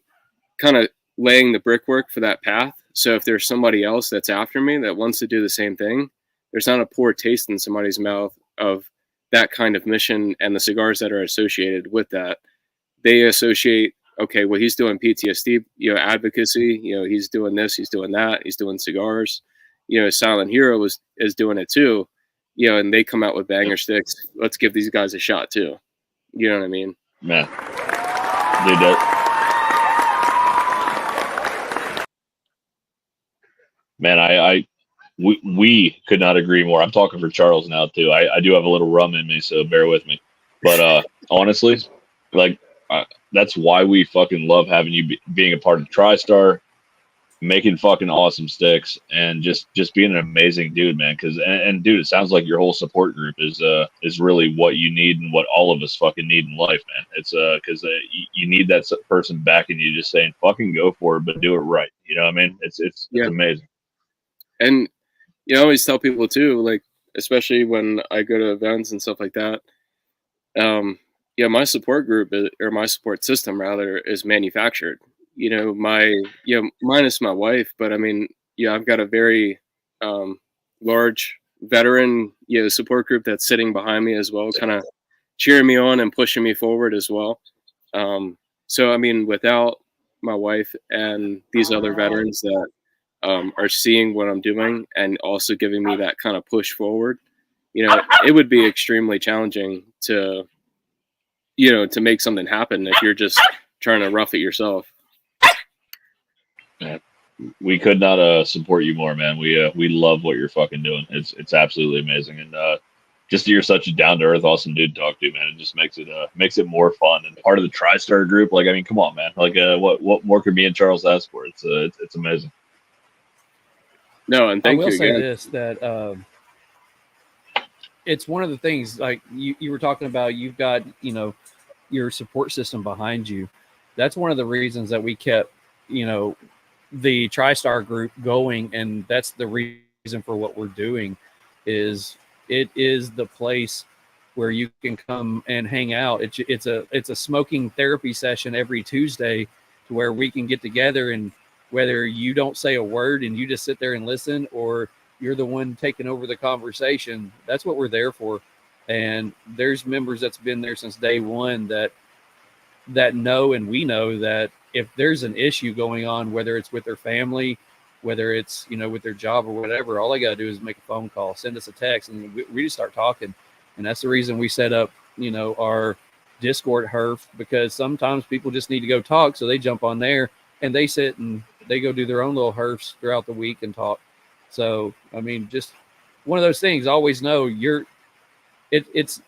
kind of laying the brickwork for that path. So if there's somebody else that's after me that wants to do the same thing, there's not a poor taste in somebody's mouth of that kind of mission and the cigars that are associated with that. They associate, okay, well, he's doing PTSD, advocacy, he's doing this, he's doing that, he's doing cigars, Silent Hero is doing it too, and they come out with banger sticks. Let's give these guys a shot too. You know what I mean? Man, dude, man, we could not agree more. I'm talking for Charles now too. I do have a little rum in me, so bear with me. But honestly, like that's why we fucking love having you being a part of TriStar, making fucking awesome sticks, and just being an amazing dude, man. Because and dude, it sounds like your whole support group is really what you need and what all of us fucking need in life, man. It's because you need that person backing you, just saying fucking go for it, but do it right. You know what I mean? It's amazing. And I always tell people too, like, especially when I go to events and stuff like that, my support group or my support system rather is manufactured. Minus my wife, but I mean, I've got a very large veteran support group that's sitting behind me as well, kind of cheering me on and pushing me forward as well. So I mean, without my wife and these other veterans that are seeing what I'm doing and also giving me that kind of push forward, it would be extremely challenging to make something happen if you're just trying to rough it yourself. Man, we could not support you more, man. We love what you're fucking doing. It's absolutely amazing, and just you're such a down to earth, awesome dude to talk to, man. It just makes it more fun and part of the TriStar group. Like, I mean, come on, man. Like, what more could me and Charles ask for? It's amazing. No, and thank you again. I will say this, that it's one of the things, like you were talking about, you've got, your support system behind you. That's one of the reasons that we kept, the TriStar group going. And that's the reason for what we're doing is it is the place where you can come and hang out. It's a smoking therapy session every Tuesday to where we can get together, and whether you don't say a word and you just sit there and listen, or you're the one taking over the conversation, that's what we're there for. And there's members that's been there since day one that know, and we know that if there's an issue going on, whether it's with their family, whether it's, with their job or whatever, all they got to do is make a phone call, send us a text, and we just start talking. And that's the reason we set up, our Discord HERF, because sometimes people just need to go talk. So they jump on there and they sit and they go do their own little HERFs throughout the week and talk. So, I mean, just one of those things. Always know it's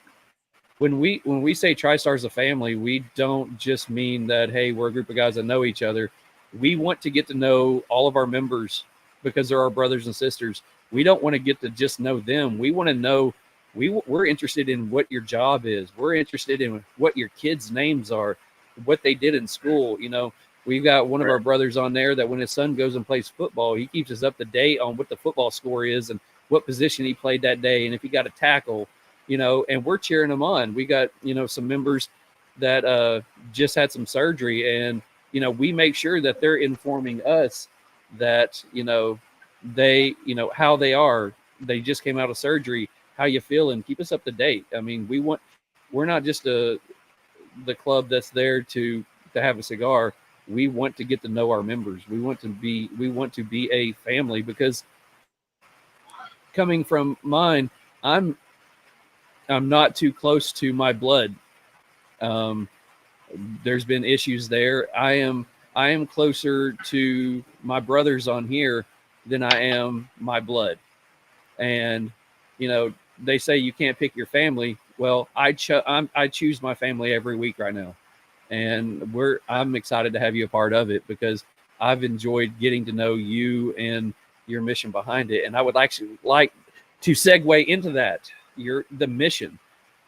when we say TriStar's a family, we don't just mean that, hey, we're a group of guys that know each other. We want to get to know all of our members because they're our brothers and sisters. We don't want to get to just know them. We want to know, we're interested in what your job is. We're interested in what your kids' names are, what they did in school. We've got one of our brothers on there that when his son goes and plays football, he keeps us up to date on what the football score is and what position he played that day, and if he got a tackle. and we're cheering them on. We got, some members that just had some surgery, and, we make sure that they're informing us that, they, how they are. They just came out of surgery. How you feeling? Keep us up to date. I mean, we're not just the club that's there to have a cigar. We want to get to know our members. We want to be a family, because coming from mine, I'm not too close to my blood. There's been issues there. I am closer to my brothers on here than I am my blood. And, they say you can't pick your family. Well, I choose my family every week right now. And I'm excited to have you a part of it, because I've enjoyed getting to know you and your mission behind it. And I would actually like to segue into that, the mission.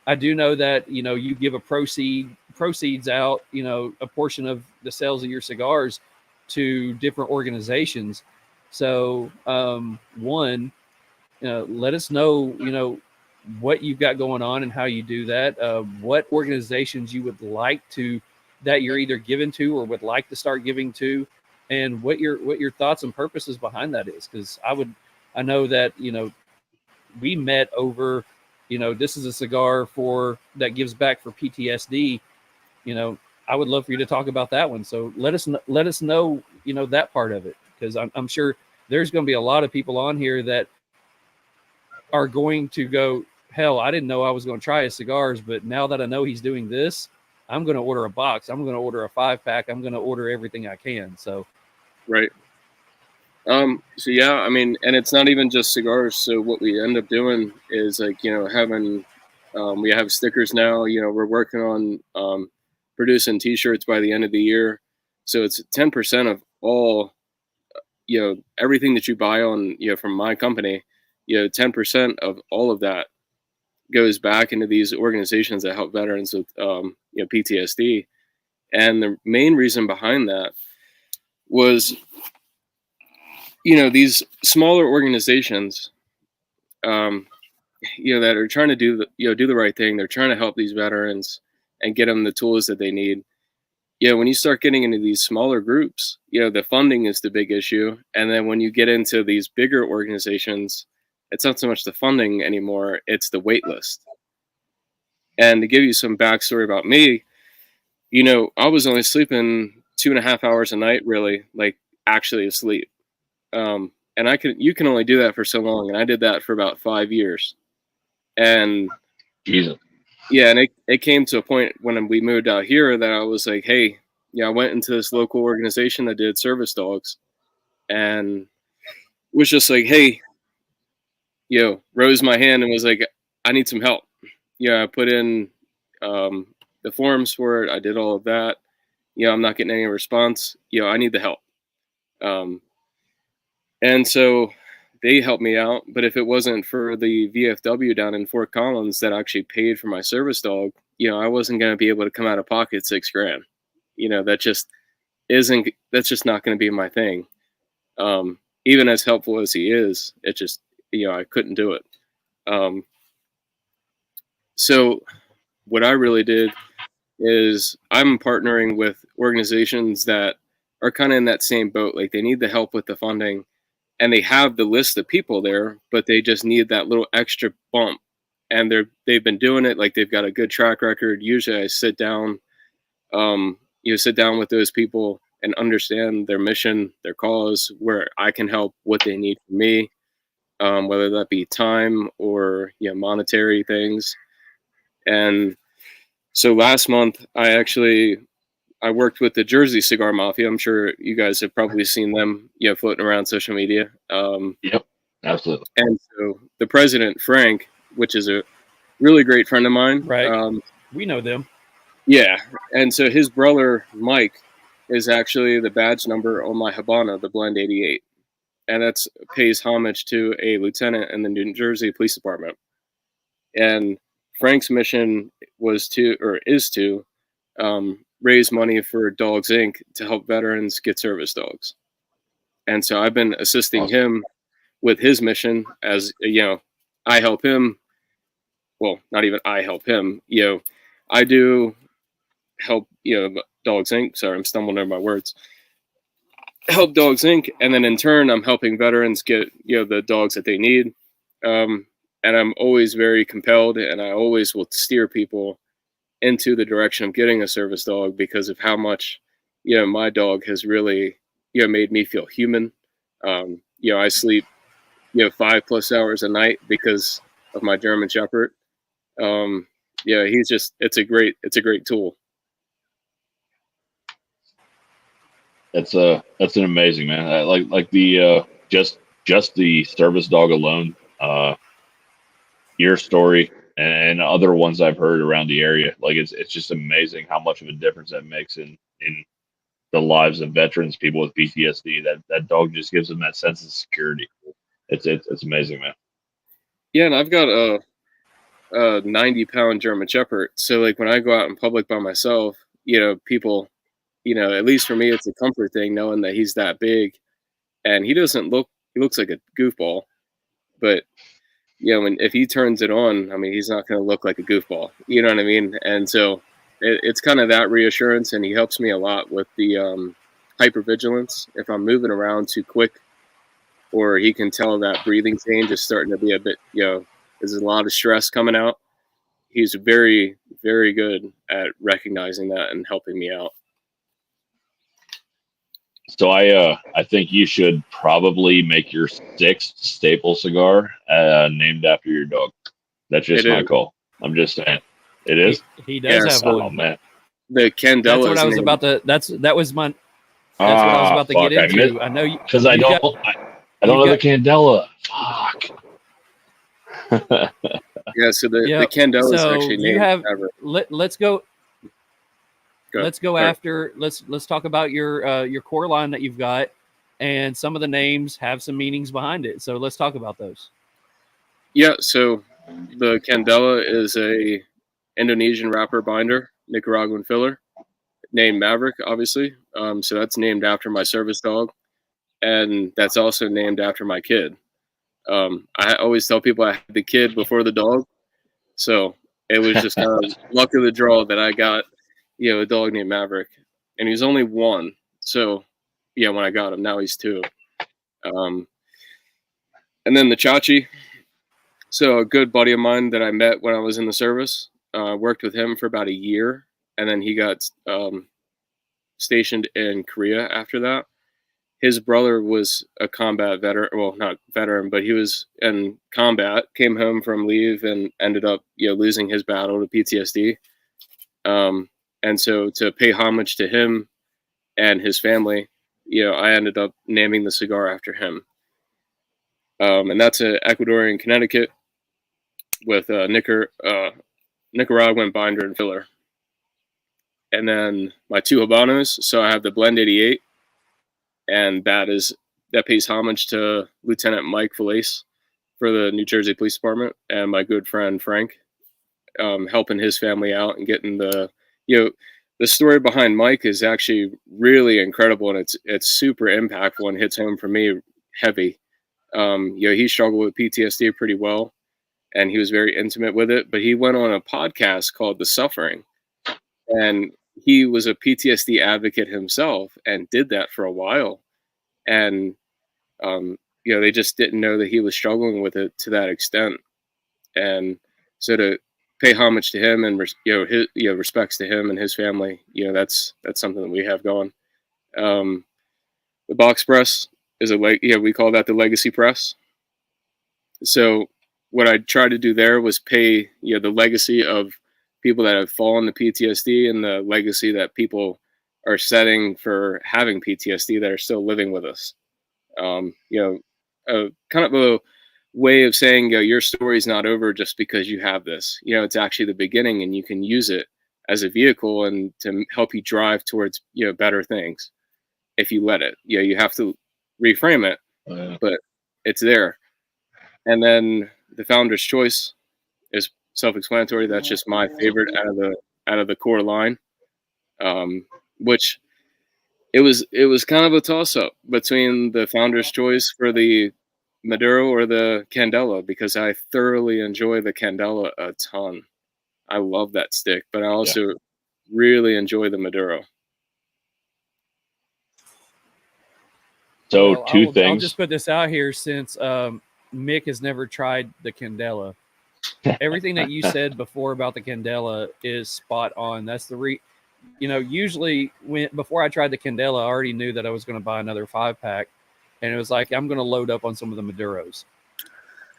I do know that, you give a proceeds out, a portion of the sales of your cigars to different organizations. So, let us know, what you've got going on and how you do that. What organizations you would like that you're either given to or would like to start giving to, and what your thoughts and purposes behind that is. Because I know that, we met over, this is a cigar that gives back for PTSD. I would love for you to talk about that one. So let us know, that part of it, because I'm sure there's going to be a lot of people on here that are going to go, hell, I didn't know I was going to try his cigars, but now that I know he's doing this, I'm going to order a box. I'm going to order a 5-pack. I'm going to order everything I can. So, right. So yeah, I mean, and it's not even just cigars. So what we end up doing is having, we have stickers now. We're working on producing T-shirts by the end of the year. So it's 10% of all, everything that you buy on, from my company. 10% of all of that goes back into these organizations that help veterans with, PTSD. And the main reason behind that was, these smaller organizations, that are trying to do the right thing. They're trying to help these veterans and get them the tools that they need. When you start getting into these smaller groups, the funding is the big issue. And then when you get into these bigger organizations, it's not so much the funding anymore, it's the wait list. And to give you some backstory about me, I was only sleeping 2.5 hours a night, really, like actually asleep. And you can only do that for so long. And I did that for about 5 years. And Jesus. Yeah, and it came to a point when we moved out here that I was like, hey, I went into this local organization that did service dogs, and was just like, hey, rose my hand and was like, I need some help. I put in the forms for it. I did all of that. I'm not getting any response. I need the help. And so they helped me out. But if it wasn't for the VFW down in Fort Collins that actually paid for my service dog, I wasn't going to be able to come out of pocket $6,000. That's just not going to be my thing. Even as helpful as he is, it just, I couldn't do it. So what I really did is I'm partnering with organizations that are kind of in that same boat. Like, they need the help with the funding, and they have the list of people there, but they just need that little extra bump. And they've been doing it. Like, they've got a good track record. Usually I sit down with those people and understand their mission, their cause, where I can help, what they need from me, whether that be time or monetary things. And so last month I worked with the Jersey Cigar Mafia. I'm sure you guys have probably seen them, floating around social media. Yep, absolutely. And so the president, Frank, which is a really great friend of mine. Right. We know them. Yeah. And so his brother, Mike, is actually the badge number on my Habana, the Blend 88. And that's pays homage to a lieutenant in the New Jersey Police Department. And Frank's mission is to raise money for Dogs Inc. to help veterans get service dogs. And so I've been assisting him with his mission as, I help him well, not even I help him. I do help Dogs Inc. Sorry, I'm stumbling over my words. Help Dogs Inc. And then in turn, I'm helping veterans get the dogs that they need. And I'm always very compelled, and I always will steer people into the direction of getting a service dog because of how much my dog has really made me feel human. I sleep 5+ hours a night because of my German Shepherd. It's a great tool. That's an amazing, man. Like the just the service dog alone, your story and other ones I've heard around the area. Like it's just amazing how much of a difference that makes in the lives of veterans, people with PTSD. That dog just gives them that sense of security. It's amazing, man. Yeah, and I've got a 90-pound German Shepherd. So like when I go out in public by myself, people, at least for me, it's a comfort thing knowing that he's that big, and he looks like a goofball, but if he turns it on, I mean, he's not going to look like a goofball. You know what I mean? And so it's kind of that reassurance, and he helps me a lot with the hypervigilance. If I'm moving around too quick, or he can tell that breathing change is starting to be a bit, there's a lot of stress coming out. He's very, very good at recognizing that and helping me out. So I think you should probably make your 6th staple cigar named after your dog. That's just my call. I'm just saying. It is? He does have one. Oh, man. The Candela. That's what I was about to. That's what I was about to get into. I know you because I don't know the Candela. Fuck. Yeah, so the Candela is actually named. Let's go. Let's go after. Let's talk about your core line that you've got, and some of the names have some meanings behind it. So let's talk about those. Yeah, so the Candela is a Indonesian wrapper binder, Nicaraguan filler, named Maverick, obviously. So that's named after my service dog, and that's also named after my kid. I always tell people I had the kid before the dog, so it was just kind of luck of the draw that I got, a dog named Maverick, and he's only 1. So, when I got him, now he's 2. And then the Chachi. So a good buddy of mine that I met when I was in the service, worked with him for about a year, and then he got stationed in Korea after that. His brother was a combat veteran, well, not veteran, but he was in combat, came home from leave and ended up, losing his battle to PTSD. And so to pay homage to him and his family, I ended up naming the cigar after him. And that's an Ecuadorian Connecticut with a Nicaraguan binder and filler. And then my 2 Habanos. So I have the Blend 88, and that pays homage to Lieutenant Mike Felice for the New Jersey Police Department, and my good friend Frank, helping his family out and getting the story behind Mike is actually really incredible, and it's super impactful and hits home for me heavy. He struggled with PTSD pretty well, and he was very intimate with it, but he went on a podcast called The Suffering, and he was a PTSD advocate himself and did that for a while. And, they just didn't know that he was struggling with it to that extent. And so to pay homage to him and, respects to him and his family, that's something that we have going. The box press is we call that the legacy press. So what I tried to do there was pay, the legacy of people that have fallen to PTSD and the legacy that people are setting for having PTSD that are still living with us. Kind of a way of saying, your story's not over just because you have this. It's actually the beginning, and you can use it as a vehicle and to help you drive towards, better things if you let it. You have to reframe it, but it's there. And then the Founder's Choice is self-explanatory. That's just my favorite out of the core line, which it was kind of a toss-up between the Founder's Choice for the Maduro or the Candela, because I thoroughly enjoy the Candela a ton. I love that stick, but I also really enjoy the Maduro. So Well, two I'll just things. put this out here since Mick has never tried the Candela. Everything that you said before about the Candela is spot on. That's the usually before I tried the Candela, I already knew that I was going to buy another 5-pack, and it was like I'm going to load up on some of the Maduros.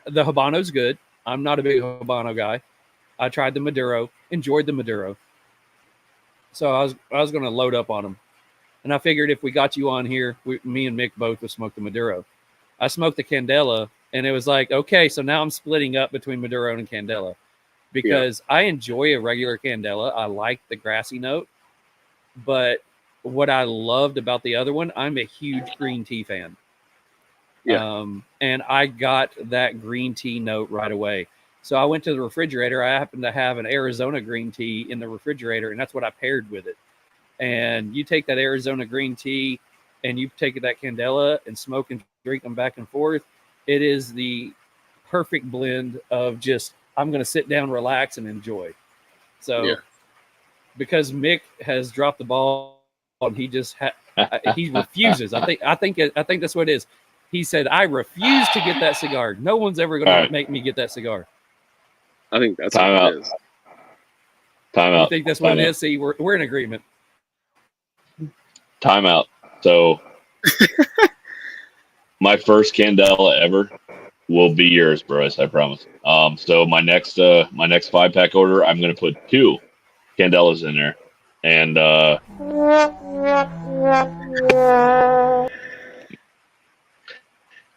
The Habano's good. I'm not a big Habano guy. I tried the Maduro, enjoyed the Maduro, so I was going to load up on them, and I figured if we got you on here, me and Mick both would smoke the Maduro. I smoked the Candela, and it was like, okay, so now I'm splitting up between Maduro and Candela because I enjoy a regular Candela. I like the grassy note, but what I loved about the other one, I'm a huge green tea fan. Yeah. And I got that green tea note right away. So I went to the refrigerator. I happened to have an Arizona green tea in the refrigerator, and that's what I paired with it. And you take that Arizona green tea and you take that Candela and smoke and drink them back and forth. It is the perfect blend of just, I'm going to sit down, relax, and enjoy. So because Mick has dropped the ball and he just he refuses. I think that's what it is. He said, I refuse to get that cigar. No one's ever going to make me get that cigar. I think that's what it is. Time out. You think that's what it is? See, we're in agreement. Time out. So my first Candela ever will be yours, Bryce. I promise. So my next 5-pack order, I'm going to put 2 Candelas in there, and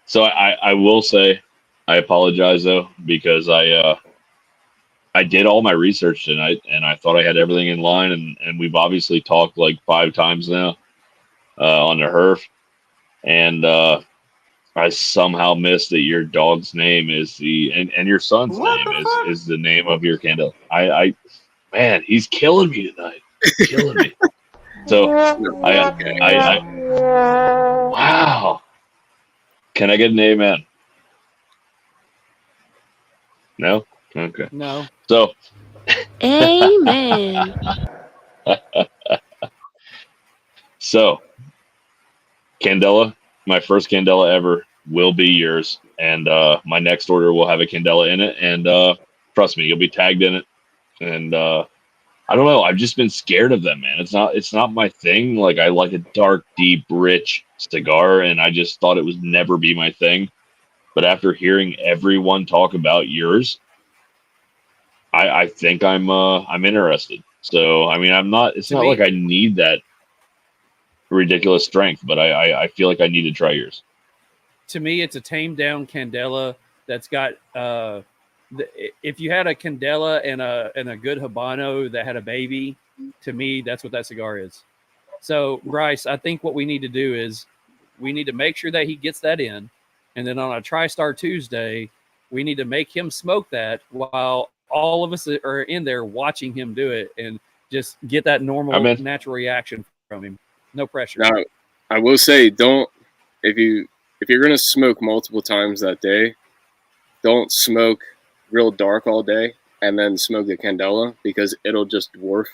so I will say I apologize though, because I did all my research tonight and I thought I had everything in line, and we've obviously talked like 5 times now on the HERF, and I somehow missed that your dog's name is and your son's name is the name of your candle. Man, he's killing me tonight. Killing me. So wow. Can I get an amen? No? Okay. No. So Amen. So Candela, my first Candela ever will be yours. And my next order will have a Candela in it. And trust me, you'll be tagged in it. And I don't know. I've just been scared of them, man. It's not my thing. Like, I like a dark, deep, rich cigar, and I just thought it would never be my thing. But after hearing everyone talk about yours, I think I'm interested. So I mean, I'm not. It's not like I need that ridiculous strength, but I feel like I need to try yours. To me, it's a tamed down Candela that's got. If you had a Candela and a good Habano that had a baby, to me, that's what that cigar is. So, Bryce, I think what we need to do is we need to make sure that he gets that in, and then on a TriStar Tuesday, we need to make him smoke that while all of us are in there watching him do it, and just get that normal, natural reaction from him. No pressure. Now, I will say, if you're gonna smoke multiple times that day, don't smoke real dark all day and then smoke the Candela, because it'll just dwarf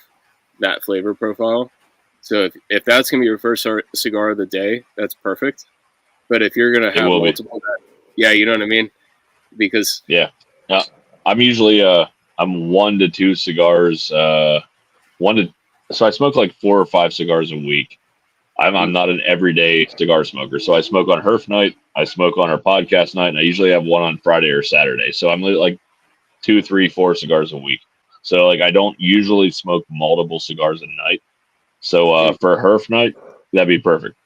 that flavor profile. So if that's gonna be your first cigar of the day, that's perfect. But if you're gonna have multiple, you know what I mean? Because I'm usually I'm 1 to 2 cigars, so I smoke like 4 or 5 cigars a week. I'm not an everyday cigar smoker, so I smoke on HERF night, I smoke on our podcast night, and I usually have one on Friday or Saturday. So I'm like 2, 3, 4 cigars a week. So like I don't usually smoke multiple cigars a night. So for HERF night, that'd be perfect.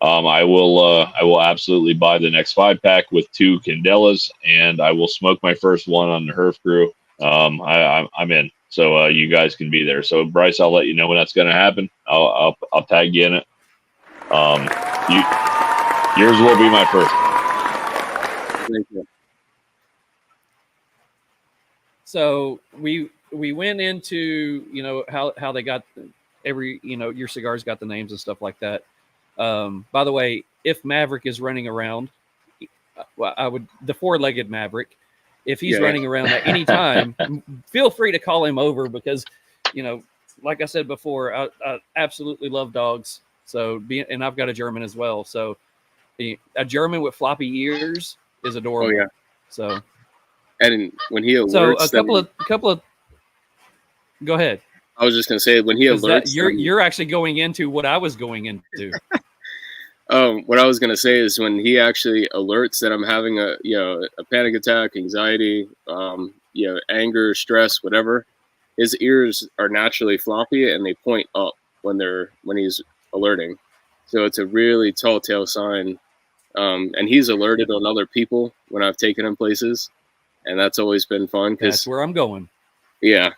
I will absolutely buy the next 5-pack with 2 Candelas, and I will smoke my first one on the HERF crew. I'm in. So you guys can be there. So Bryce, I'll let you know when that's going to happen. I'll tag you in it. Yours will be my first. Thank you. So we went into how they got your cigars got the names and stuff like that. By the way, if Maverick is running around, the four-legged Maverick. If he's Yeah. running around at any time, feel free to call him over because, like I said before, I absolutely love dogs. So, and I've got a German as well. So, a German with floppy ears is adorable. Oh yeah. So, and when he alerts, a couple of. Go ahead. I was just gonna say when he alerts, you're actually going into what I was going into. What I was gonna say is when he actually alerts that I'm having a panic attack, anxiety, anger, stress, whatever, his ears are naturally floppy and they point up when he's alerting. So it's a really telltale sign. And he's alerted on other people when I've taken him places, and that's always been fun. That's where I'm going. Yeah.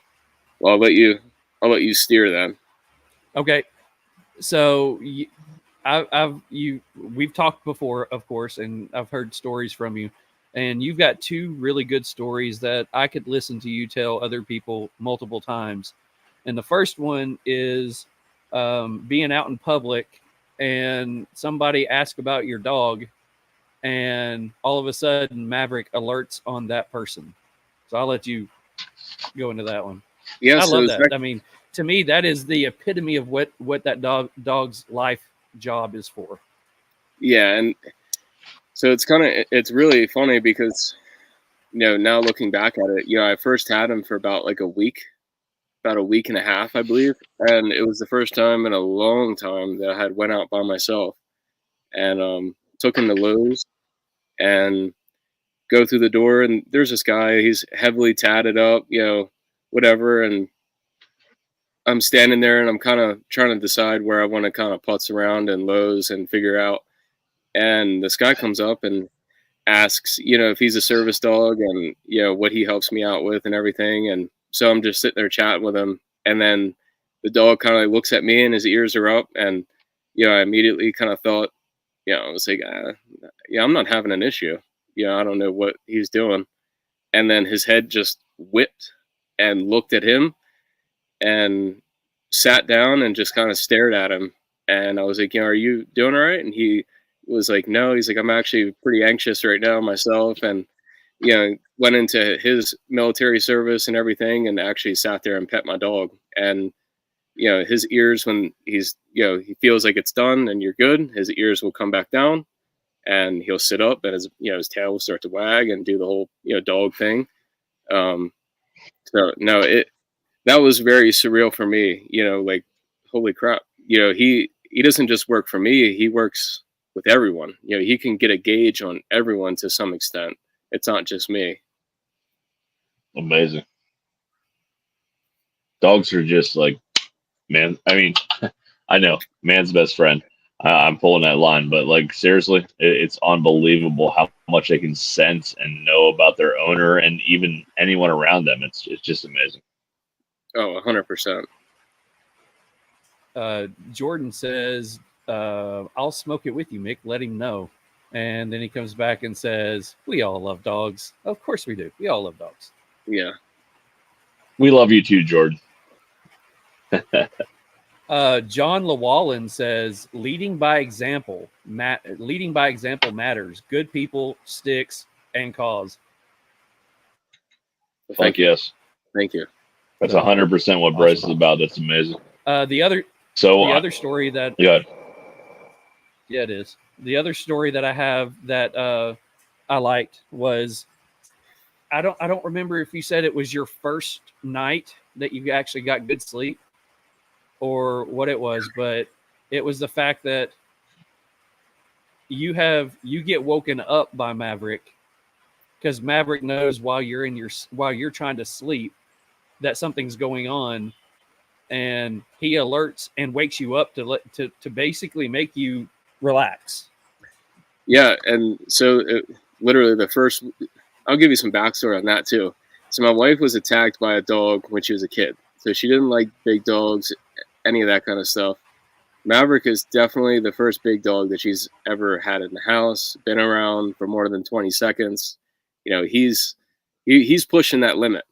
Well, I'll let you steer then. Okay. So we've talked before, of course, and I've heard stories from you, and you've got two really good stories that I could listen to you tell other people multiple times. And the first one is being out in public and somebody asks about your dog, and all of a sudden Maverick alerts on that person. So I'll let you go into that one. Yeah, I love that. I mean, to me, that is the epitome of what that dog's life job is for. Yeah, and so it's really funny because now looking back at it, I first had him for about a week and a half, I believe, and it was the first time in a long time that I had went out by myself and took him to Lowe's and go through the door, and there's this guy, he's heavily tatted up, whatever, and I'm standing there and I'm kind of trying to decide where I want to kind of putz around in Lowe's and figure out. And this guy comes up and asks, if he's a service dog and, what he helps me out with and everything. And so I'm just sitting there chatting with him. And then the dog kind of looks at me and his ears are up. And, I immediately kind of thought, I was like, I'm not having an issue. I don't know what he's doing. And then his head just whipped and looked at him and sat down and just kind of stared at him. And I was like, are you doing all right? And he was like, no. He's like, I'm actually pretty anxious right now myself. And, went into his military service and everything and actually sat there and pet my dog. And, his ears, when he's, he feels like it's done and you're good, his ears will come back down and he'll sit up and his tail will start to wag and do the whole, dog thing. So no, that was very surreal for me, holy crap. He doesn't just work for me, he works with everyone. He can get a gauge on everyone to some extent. It's not just me. Amazing. Dogs are just man. I mean, I know man's best friend. I'm pulling that line, but seriously, it's unbelievable how much they can sense and know about their owner and even anyone around them. It's just amazing. Oh, 100%. Jordan says, I'll smoke it with you, Mick. Let him know. And then he comes back and says, we all love dogs. Of course we do. We all love dogs. Yeah. We love you too, Jordan. John Llewellyn says, leading by example matters. Good people, sticks, and cause. Thank you. Yes. Thank you. That's 100% what Bryce is about. That's amazing. The other story that yeah, it is. The other story that I have that I liked was I don't remember if you said it was your first night that you actually got good sleep or what it was, but it was the fact that you get woken up by Maverick because Maverick knows while you're trying to sleep that something's going on, and he alerts and wakes you up to basically make you relax. Yeah, and so literally I'll give you some backstory on that too. So my wife was attacked by a dog when she was a kid, so she didn't like big dogs, any of that kind of stuff. Maverick is definitely the first big dog that she's ever had in the house, been around for more than 20 seconds. He's pushing that limit.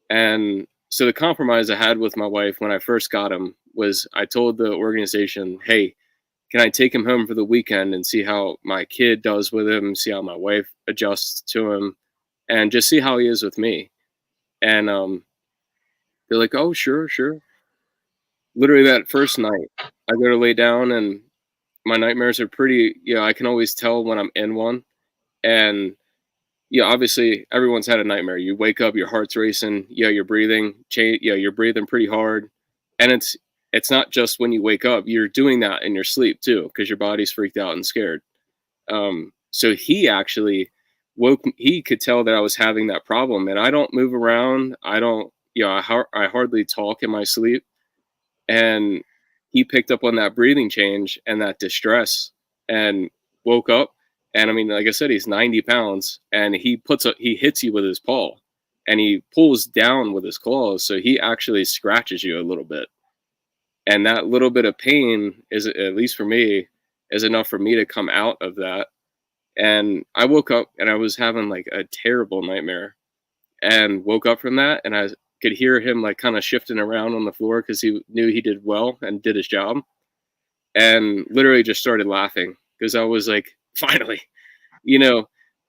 And so the compromise I had with my wife when I first got him was I told the organization, hey, can I take him home for the weekend and see how my kid does with him, see how my wife adjusts to him, and just see how he is with me. And they're like, oh, sure, sure. Literally that first night, I go to lay down, and my nightmares are pretty, I can always tell when I'm in one. And obviously everyone's had a nightmare. You wake up, your heart's racing, you're breathing, you're breathing pretty hard. And it's not just when you wake up, you're doing that in your sleep too, because your body's freaked out and scared. So he actually he could tell that I was having that problem, and I don't move around. I don't, I hardly talk in my sleep. And he picked up on that breathing change and that distress and woke up. And I mean, like I said, he's 90 pounds, and he hits you with his paw, and he pulls down with his claws. So he actually scratches you a little bit. And that little bit of pain is, at least for me, is enough for me to come out of that. And I woke up and I was having like a terrible nightmare, and woke up from that, and I could hear him like kind of shifting around on the floor because he knew he did well and did his job, and literally just started laughing because I was like, finally,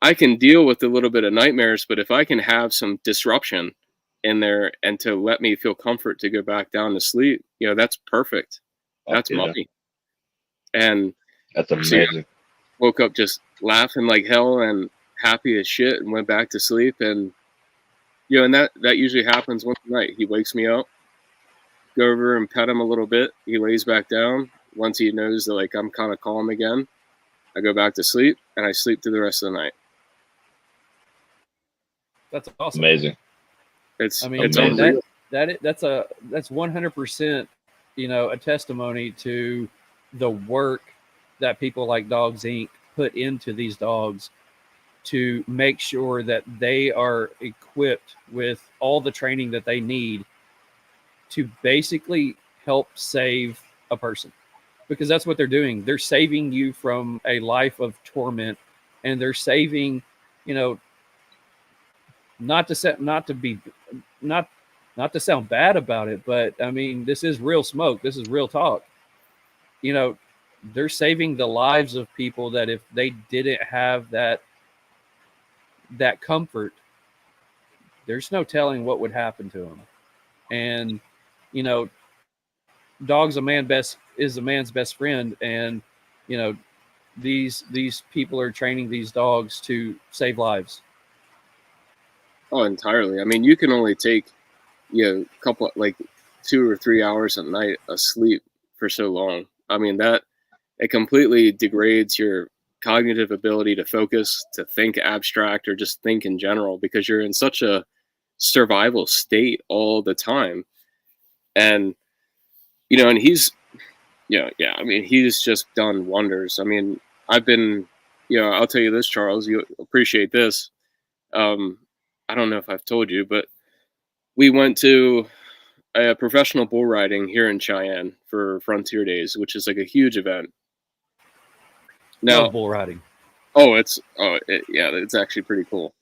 I can deal with a little bit of nightmares, but if I can have some disruption in there and to let me feel comfort to go back down to sleep, that's perfect. That's money. And that's amazing. Woke up just laughing like hell and happy as shit, and went back to sleep. And and that usually happens once a night. He wakes me up, go over and pet him a little bit. He lays back down. Once he knows that like I'm kind of calm again, I go back to sleep, and I sleep through the rest of the night. That's awesome. Amazing. It's amazing. That's 100%, a testimony to the work that people like Dogs Inc. put into these dogs to make sure that they are equipped with all the training that they need to basically help save a person, because that's what they're doing. They're saving you from a life of torment, and they're saving, not to sound bad about it, but I mean, this is real smoke. This is real talk. They're saving the lives of people that if they didn't have that comfort, there's no telling what would happen to them. And dogs is a man's best friend, and these people are training these dogs to save lives. Oh, entirely. I mean, you can only take a couple, like 2 or 3 hours a night of sleep for so long. I mean, that it completely degrades your cognitive ability to focus, to think abstract, or just think in general, because you're in such a survival state all the time. And and he's I mean, he's just done wonders. I mean, I've been I'll tell you this, Charles, you appreciate this. I don't know if I've told you, but we went to a professional bull riding here in Cheyenne for Frontier Days, which is like a huge event. Now, bull riding. It's actually pretty cool.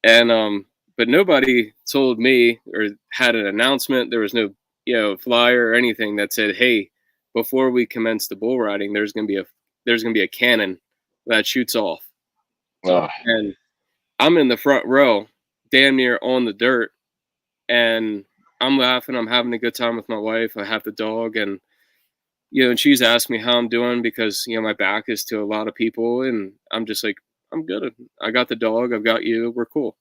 And but nobody told me or had an announcement. There was no flyer or anything that said, hey, before we commence the bull riding, there's gonna be a cannon that shoots off. And I'm in the front row, damn near on the dirt, and I'm laughing. I'm having a good time with my wife. I have the dog, and and she's asked me how I'm doing because, my back is to a lot of people, and I'm just like, I'm good. I got the dog. I've got you. We're cool.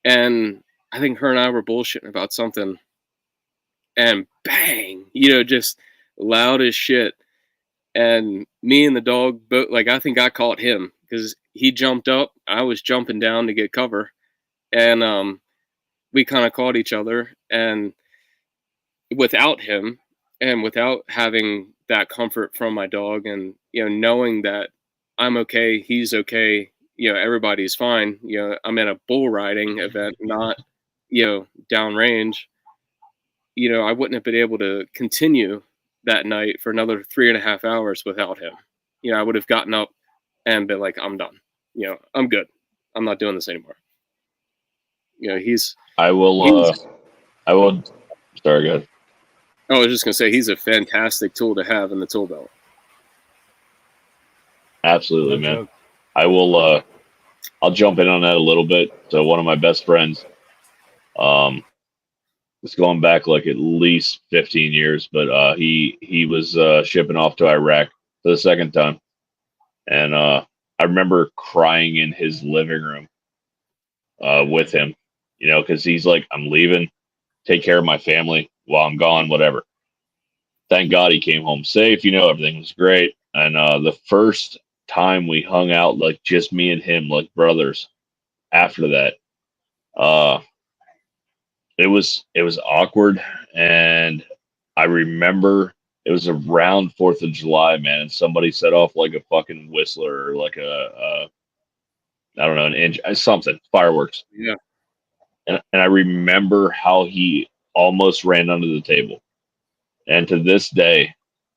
And I think her and I were bullshitting about something, and bang, just loud as shit. And me and the dog both, like, I think I caught him because he jumped up. I was jumping down to get cover, and we kind of caught each other. And without him, and without having that comfort from my dog, and knowing that I'm okay, he's okay, everybody's fine, I'm at a bull riding event, not downrange, I wouldn't have been able to continue that night for another 3.5 hours without him. I would have gotten up and been like, I'm done, I'm good, I'm not doing this anymore. I will sorry, go ahead. I was just going to say, he's a fantastic tool to have in the tool belt. Absolutely, No man. joke. I will. I'll jump in on that a little bit. So one of my best friends, it's going back like at least 15 years, but he was shipping off to Iraq for the second time, and I remember crying in his living room with him, because he's like, I'm leaving, take care of my family while I'm gone, whatever. Thank God he came home safe. Everything was great, and the first time we hung out, like just me and him, like brothers. After that, uh, it was awkward, and I remember it was around 4th of July, man, and somebody set off like a fucking whistler or like a I don't know, an inch, something, fireworks. Yeah. And I remember how he almost ran under the table. And to this day,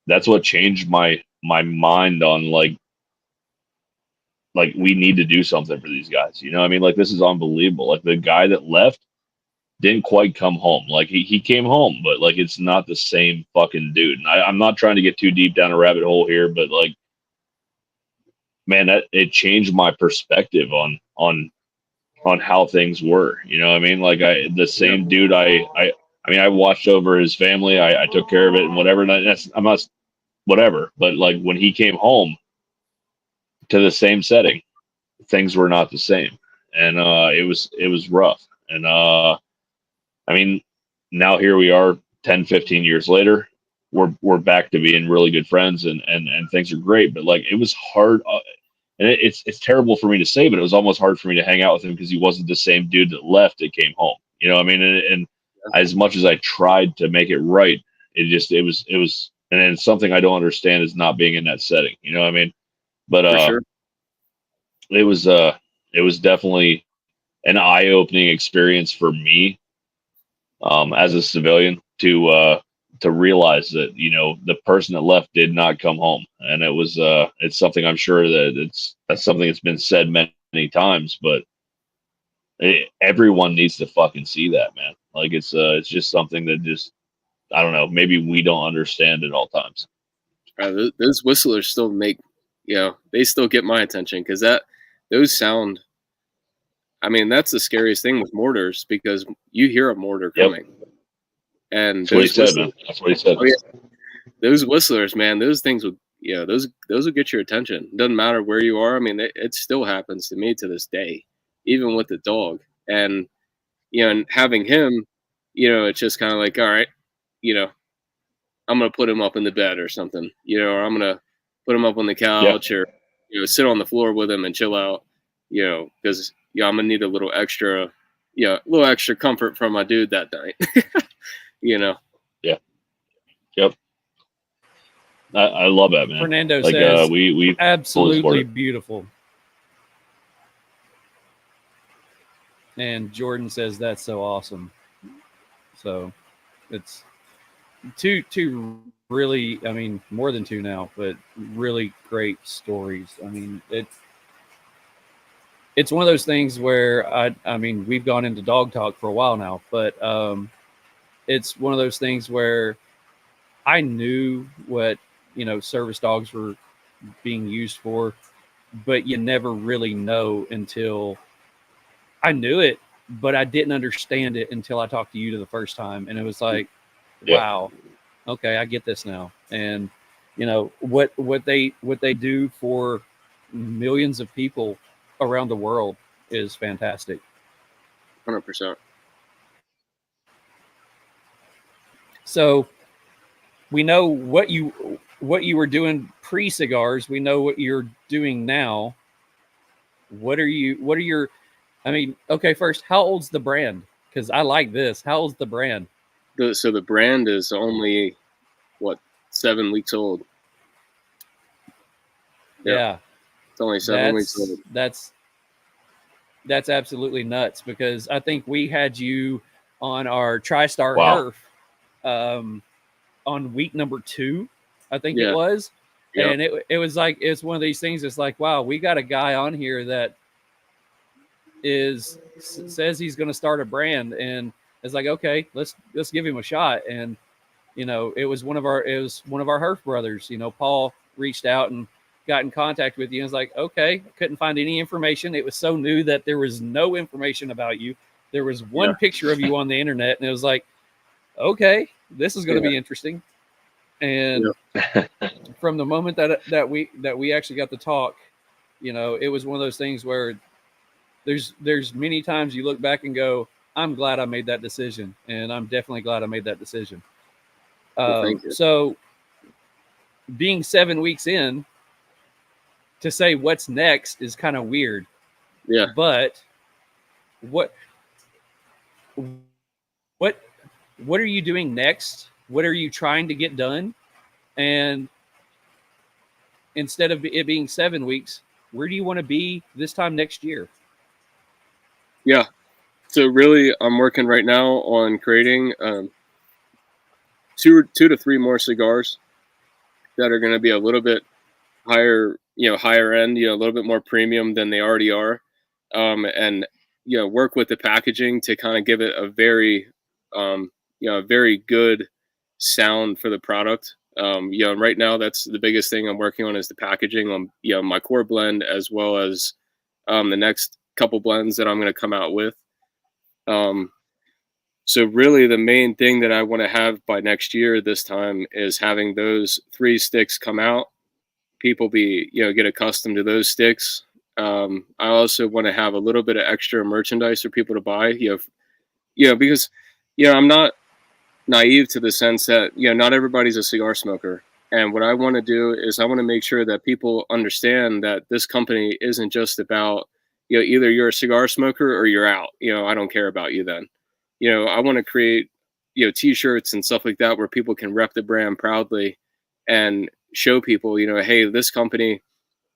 that's what changed my mind on like we need to do something for these guys. You know what I mean? Like, this is unbelievable. Like, the guy that left didn't quite come home. Like, he came home, but like, it's not the same fucking dude. And I'm not trying to get too deep down a rabbit hole here, but like, man, that it changed my perspective on how things were. You know what I mean? Like, the same dude, I mean, I watched over his family. I took care of it and whatever. And I'm not whatever, but like, when he came home to the same setting, things were not the same. And it was rough. And I mean, now here we are 10, 15 years later, we're back to being really good friends, and things are great. But like, it was hard. And it's terrible for me to say, but it was almost hard for me to hang out with him because he wasn't the same dude that left that came home. You know what I mean? And as much as I tried to make it right, it was, and then something I don't understand is not being in that setting. You know what I mean? But For sure. it was definitely an eye-opening experience for me, as a civilian, to realize that, the person that left did not come home. And it was it's something, I'm sure that's something that's been said many, many times, but everyone needs to fucking see that, man. Like, it's just something that just, I don't know, maybe we don't understand at all times. Those whistlers still make, they still get my attention because those sound. I mean, that's the scariest thing with mortars, because you hear a mortar coming. And that's what he said, man. That's what he said. Oh, yeah. Those whistlers, man, those things would, those will get your attention. Doesn't matter where you are. I mean, it still happens to me to this day, even with the dog. And, and having him, it's just kind of like, all right, I'm going to put him up in the bed or something, or I'm going to put him up on the couch, or, sit on the floor with him and chill out, because, I'm going to need a little extra comfort from my dude that night, Yeah. Yep. I love that, man. Fernando like, says, we absolutely beautiful. And Jordan says, that's so awesome. So it's two really, I mean, more than two now, but really great stories. I mean, it's one of those things where I mean, we've gone into dog talk for a while now, but it's one of those things where I knew what, service dogs were being used for, but you never really know until I knew it, but I didn't understand it until I talked to you the first time. And it was like, wow, okay, I get this now. And, what they do for millions of people around the world is fantastic. 100%. So we know what you were doing pre-cigars. We know what you're doing now. What are your, I mean, okay, first, how old's the brand? Because I like this. How old's the brand? So the brand is only, 7 weeks old. Yeah. It's only 7 weeks old. That's absolutely nuts, because I think we had you on our TriStar Herf on week number 2, I think it was. Yeah. And it was like, it's one of these things. It's like, wow, we got a guy on here that says he's going to start a brand, and it's like, okay, let's give him a shot. And it was one of our Herf brothers. Paul reached out and got in contact with you and was like, okay, couldn't find any information. It was so new that there was no information about you. There was one picture of you on the internet, and it was like, okay, this is going to be interesting. And from the moment that we actually got to talk, you know, it was one of those things where there's many times you look back and go, I'm glad I made that decision, and I'm definitely glad I made that decision. So being 7 weeks in, to say what's next is kind of weird. Yeah. But what are you doing next? What are you trying to get done? And instead of it being 7 weeks, where do you want to be this time next year? Yeah. So really, I'm working right now on creating two to three more cigars that are going to be a little bit higher, higher end, a little bit more premium than they already are. And, work with the packaging to kind of give it a very, very good sound for the product. Right now that's the biggest thing I'm working on is the packaging on, my core blend, as well as the next couple blends that I'm going to come out with. So really the main thing that I want to have by next year this time is having those 3 sticks come out. People get accustomed to those sticks. I also want to have a little bit of extra merchandise for people to buy, because, I'm not naive to the sense that, not everybody's a cigar smoker. And what I want to do is I want to make sure that people understand that this company isn't just about, either you're a cigar smoker or you're out, I don't care about you then. I want to create, t-shirts and stuff like that where people can rep the brand proudly and show people, hey, this company,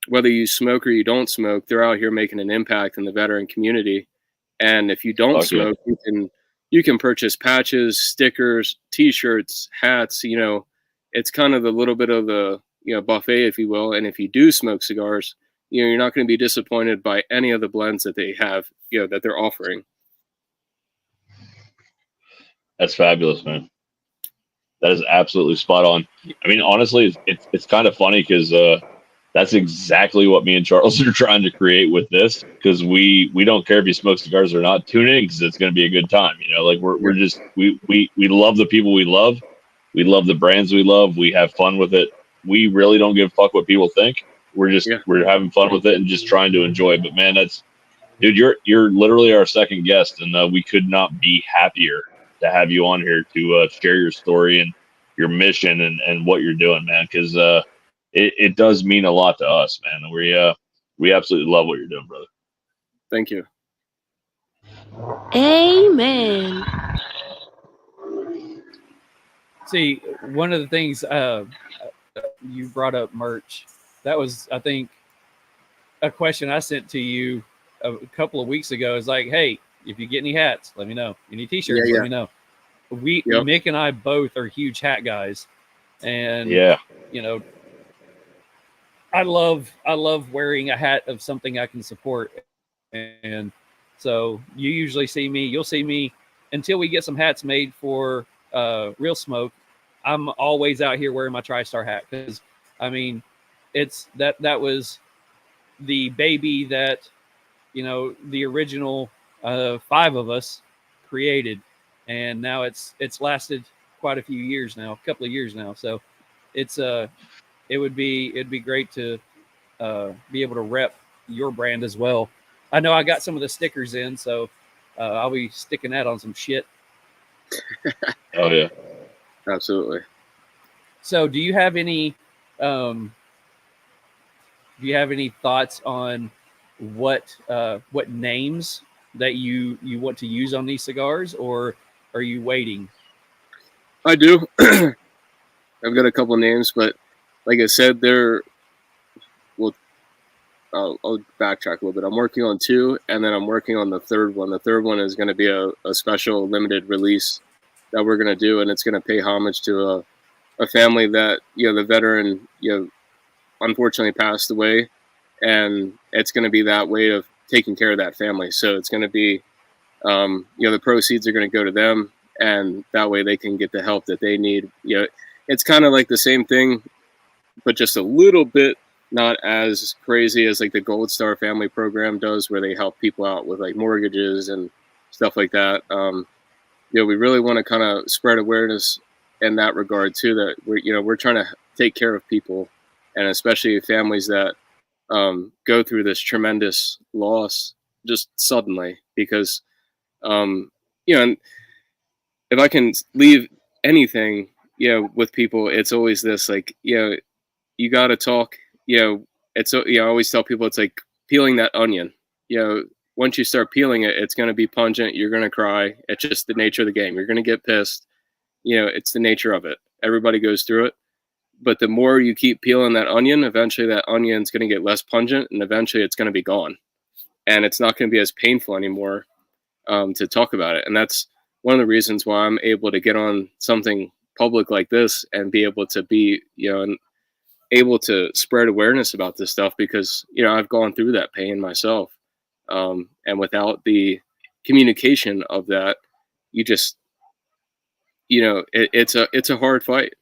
whether you smoke or you don't smoke, they're out here making an impact in the veteran community. And if you don't smoke, you can purchase patches, stickers, t-shirts, hats, it's kind of the little bit of the, buffet, if you will. And if you do smoke cigars, you're not going to be disappointed by any of the blends that they have, that they're offering. That's fabulous, man. That is absolutely spot on. I mean, honestly, it's kind of funny because that's exactly what me and Charles are trying to create with this. Because we don't care if you smoke cigars or not. Tune in because it's going to be a good time. Like we're just we love the people we love. We love the brands we love. We have fun with it. We really don't give a fuck what people think. We're having fun with it and just trying to enjoy it. But man, dude, you're literally our second guest, and we could not be happier to have you on here to share your story and your mission and what you're doing, man. Because it does mean a lot to us, man. We absolutely love what you're doing, brother. Thank you. Amen. See, one of the things you brought up merch. That was, I think, a question I sent to you a couple of weeks ago. Is like, hey, if you get any hats, let me know. Any t-shirts, let me know. Mick and I both are huge hat guys, and I love wearing a hat of something I can support, and so you'll see me until we get some hats made for Real Smoke. I'm always out here wearing my TriStar hat because I mean, it's that was the baby that the original 5 of us created, and now it's lasted quite a few years now, a couple of years now. So it'd be great to be able to rep your brand as well. I know I got some of the stickers in, so I'll be sticking that on some shit. Oh yeah, absolutely. So do you have any thoughts on what names that you want to use on these cigars, or are you waiting? I do. I've got a couple names, but like I said, I'll backtrack a little bit. I'm working on 2, and then I'm working on the third one. The third one is going to be a special limited release that we're going to do, and it's going to pay homage to a family that, the veteran, unfortunately passed away, and it's going to be that way of taking care of that family. So it's going to be, the proceeds are going to go to them, and that way they can get the help that they need. It's kind of like the same thing, but just a little bit, not as crazy as like the Gold Star Family Program does, where they help people out with like mortgages and stuff like that. We really want to kind of spread awareness in that regard too, that we're trying to take care of people, and especially families that go through this tremendous loss just suddenly, because and if I can leave anything with people, it's always this, like, you got to talk. It's I always tell people it's like peeling that onion. Once you start peeling it, it's going to be pungent. You're going to cry. It's just the nature of the game. You're going to get pissed. It's the nature of it. Everybody goes through it. But the more you keep peeling that onion, eventually that onion's going to get less pungent, and eventually it's going to be gone. And it's not going to be as painful anymore to talk about it. And that's one of the reasons why I'm able to get on something public like this and be able to be, and able to spread awareness about this stuff, because, I've gone through that pain myself. And without the communication of that, you just, it's a hard fight.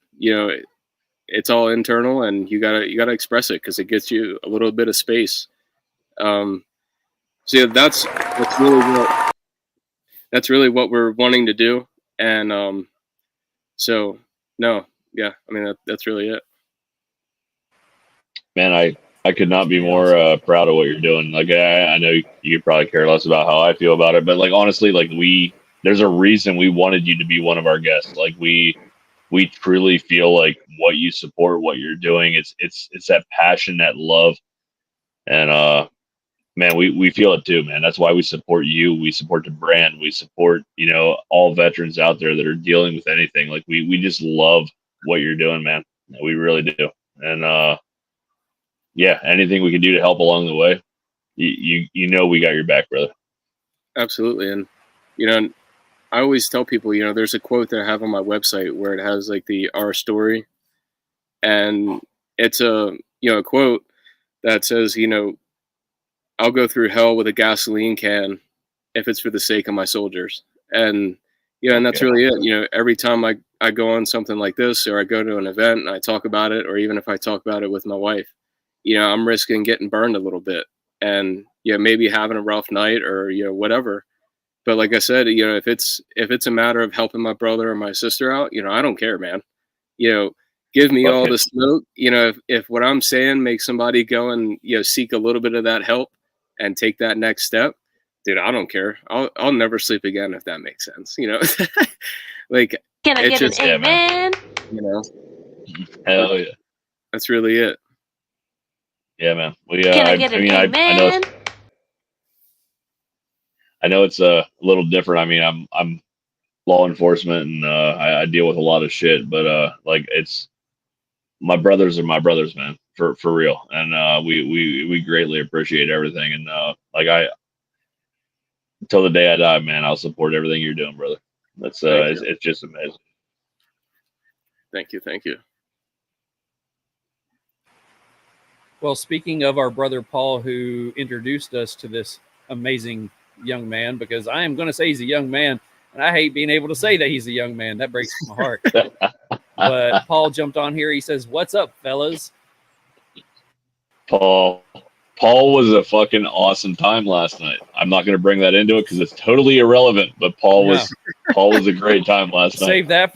It's all internal, and you gotta express it, because it gets you a little bit of space. So yeah, that's really what we're wanting to do. And so no, yeah, I mean that's really it. Man, I could not be more proud of what you're doing. Like, I know you probably care less about how I feel about it, but like, honestly, like, there's a reason we wanted you to be one of our guests. Like, we truly feel like what you support, what you're doing, it's that passion, that love. And man, we feel it too, man. That's why we support you. We support the brand. We support, all veterans out there that are dealing with anything. Like, we just love what you're doing, man. We really do. And yeah, anything we can do to help along the way, we got your back, brother. Absolutely. And I always tell people, there's a quote that I have on my website where it has like the our story, and it's a quote that says, I'll go through hell with a gasoline can if it's for the sake of my soldiers. And and that's really it. Every time I go on something like this, or I go to an event and I talk about it, or even if I talk about it with my wife, I'm risking getting burned a little bit, and maybe having a rough night, or whatever. But like I said, if it's a matter of helping my brother or my sister out, I don't care, man. Give me all the smoke. If what I'm saying makes somebody go and seek a little bit of that help and take that next step, dude, I don't care. I'll never sleep again, if that makes sense. Like, Can I get an amen? Hell yeah. That's really it. Yeah, man. Can I get an amen? I know it's a little different. I mean, I'm law enforcement, and I deal with a lot of shit, but like, it's my brothers are my brothers, man, for real. And we greatly appreciate everything. And like, until the day I die, man, I'll support everything you're doing, brother. That's it's just amazing. Thank you. Well, speaking of our brother Paul, who introduced us to this amazing young man, because I am going to say he's a young man, and I hate being able to say that he's a young man. That breaks my heart. But Paul jumped on here. He says, "What's up, fellas?" Paul was a fucking awesome time last night. I'm not going to bring that into it because it's totally irrelevant. But Paul was a great time last night. Save that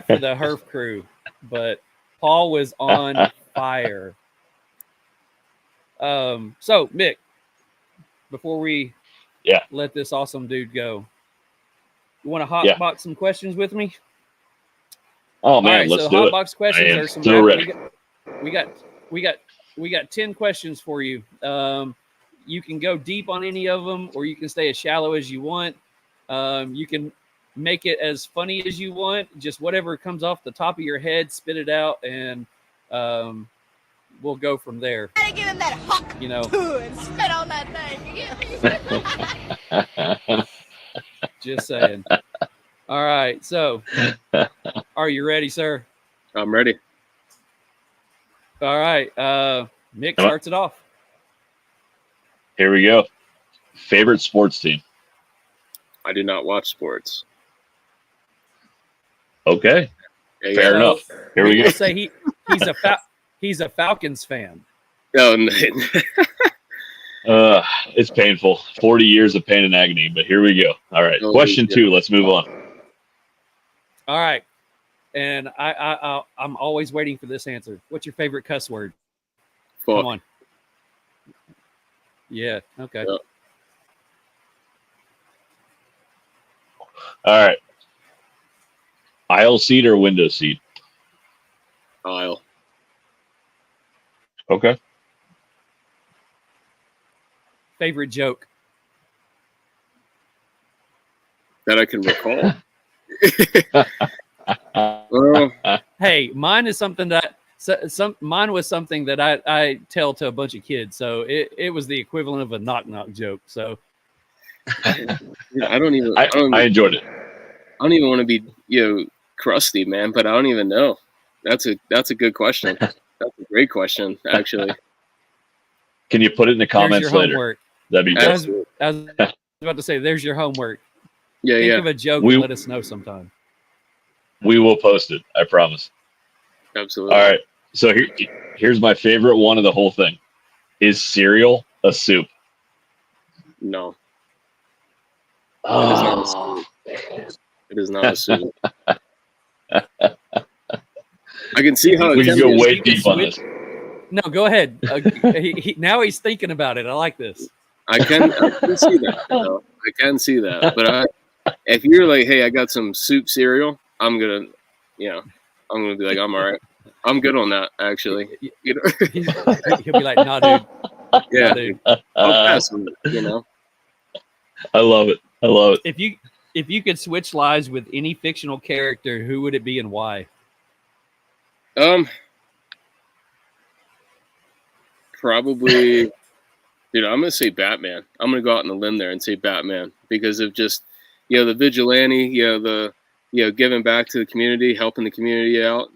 for the Herf crew. But Paul was on fire. So Mick, before we let this awesome dude go, you want to hotbox some questions with me? Oh man, let's do it. Hotbox questions are some. So ready. We got 10 questions for you. You can go deep on any of them, or you can stay as shallow as you want. You can make it as funny as you want. Just whatever comes off the top of your head, spit it out, and we'll go from there. Gotta give him that hawk, and spit on that thing. Just saying. All right, so are you ready, sir? I'm ready. All right, Mick starts it off. Here we go. Favorite sports team? I do not watch sports. Okay, fair enough. Here we go. Say He's a Falcons fan. Oh, no. It's painful. 40 years of pain and agony, but here we go. All right. Oh, Question yeah. 2. Let's move on. All right. And I'm always waiting for this answer. What's your favorite cuss word? Fuck. Come on. Yeah. Okay. Yeah. All right. Aisle seat or window seat? Aisle. Okay. Favorite joke? That I can recall. Well, Hey, mine is something that mine was something that I tell to a bunch of kids. So it was the equivalent of a knock joke. So I don't even. I enjoyed it. I don't even want to be, crusty, man. But I don't even know. That's a good question. That's a great question, actually. Can you put it in the there's comments your later? homework. That'd be I good. was about to say, there's your homework. Yeah, Think yeah. of a joke We- and let us know sometime. We will post it. I promise. Absolutely. All right. So here's my favorite one of the whole thing. Is cereal a soup? No, Oh, it is not a soup. I can see how it we can can go be. way You can deep on switch- this. No, go ahead. Now he's thinking about it. I like this. I can see that. Though. I can see that. But if you're like, hey, I got some soup cereal, I'm gonna be like, I'm all right. I'm good on that, actually. You know? He'll be like, "Nah, dude. Yeah, Nah, dude. I'll pass on it. I love it. I love it. If you could switch lives with any fictional character, who would it be and why?" Probably, dude. I'm gonna say Batman. I'm gonna go out on a limb there and say Batman because of just, the vigilante, giving back to the community, helping the community out.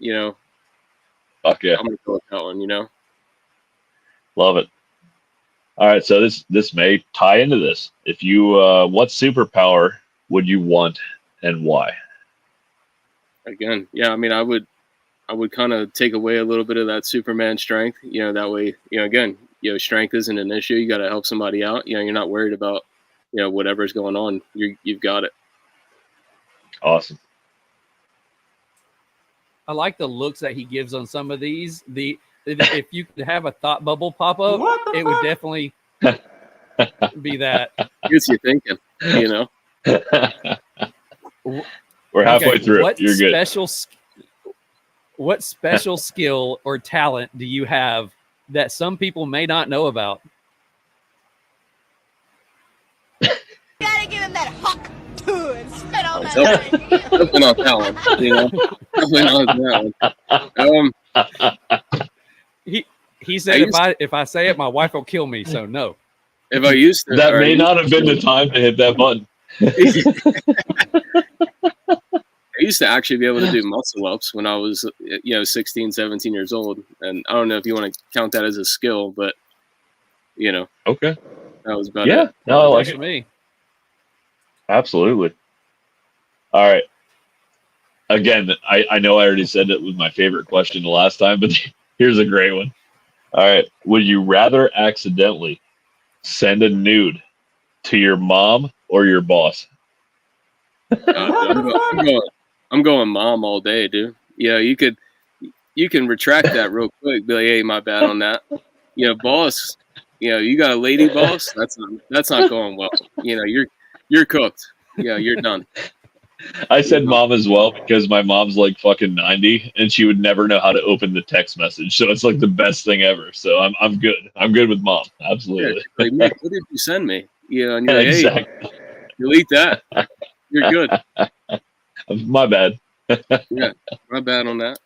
Fuck yeah. I'm gonna go with that one. Love it. All right. So this may tie into this. If you, what superpower would you want and why? Again, yeah. I mean, I would kind of take away a little bit of that Superman strength. That way, again, strength isn't an issue. You got to help somebody out. You're not worried about, whatever's going on. You've got it. Awesome. I like the looks that he gives on some of these. If you could have a thought bubble pop up, it would definitely be that. Gets you thinking. We're halfway Okay, through. You're good. What special skill or talent do you have that some people may not know about? Gotta give him that hawk too and spit on that. Definitely not that one. Definitely not that one. He said if I say it, my wife will kill me. So no. If I used to, That may not have been the time to hit that button. I used to actually be able to do muscle ups when I was, 16, 17 years old. And I don't know if you want to count that as a skill, but, Okay. that was about Yeah. it. No, I like Works it. for me. Absolutely. All right. Again, I know I already said it was my favorite question the last time, but here's a great one. All right. Would you rather accidentally send a nude to your mom or your boss? I'm going mom all day, dude. You can retract that real quick. Be like, hey, my bad on that. Boss, you got a lady boss. That's not going well. You're cooked. You're done. I said mom as well because my mom's like fucking 90 and she would never know how to open the text message. So it's like the best thing ever. So I'm good. I'm good with mom. Absolutely. Yeah, like, Mick, what did you send me? And you're like, Exactly. hey, delete that. You're good. My bad. Yeah, my bad on that.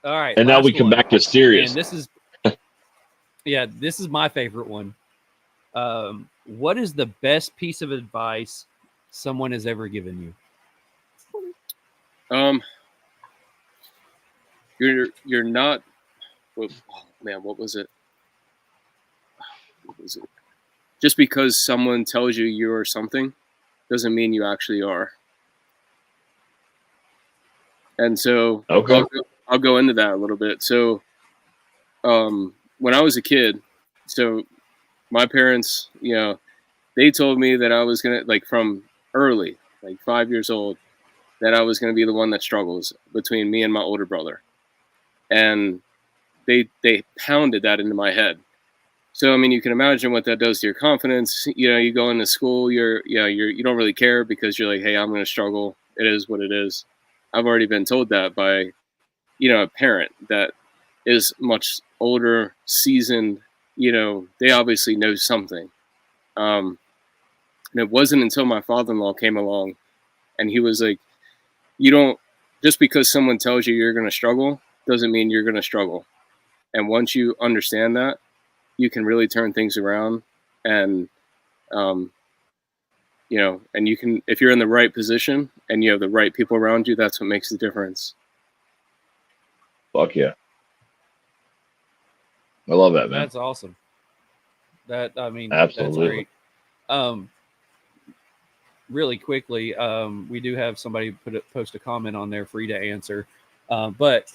All right. And now last we come one. back to serious. And this is my favorite one. What is the best piece of advice someone has ever given you? You're not. Well, oh, man, what was it? What was it? Just because someone tells you you're something doesn't mean you actually are. And so Okay. I'll go into that a little bit. So when I was a kid, so my parents, they told me that I was going to, like from early, like 5 years old, that I was going to be the one that struggles between me and my older brother. And they pounded that into my head. So, I mean, you can imagine what that does to your confidence. You go into school, you don't really care because you're like, hey, I'm going to struggle. It is what it is. I've already been told that by, a parent that is much older, seasoned. They obviously know something. And it wasn't until my father-in-law came along and he was like, just because someone tells you you're going to struggle doesn't mean you're going to struggle. And once you understand that, you can really turn things around. And, and you can, if you're in the right position and you have the right people around you, that's what makes the difference. Fuck yeah. I love that, man. That's awesome. Absolutely. That's great. Really quickly, we do have somebody post a comment on there free to answer. But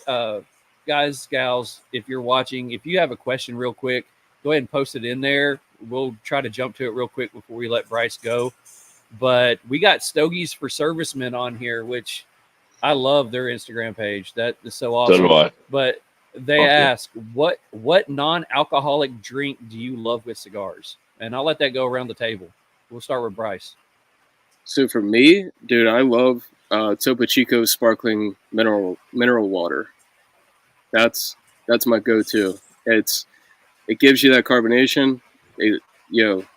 guys, gals, if you're watching, if you have a question real quick, go ahead and post it in there. We'll try to jump to it real quick before we let Bryce go. But we got Stogies for Servicemen on here, which I love their Instagram page. That is so awesome. So do I. But they ask, what non-alcoholic drink do you love with cigars? And I'll let that go around the table. We'll start with Bryce. So for me, dude, I love Topo Chico sparkling mineral water. That's my go-to. It gives you that carbonation.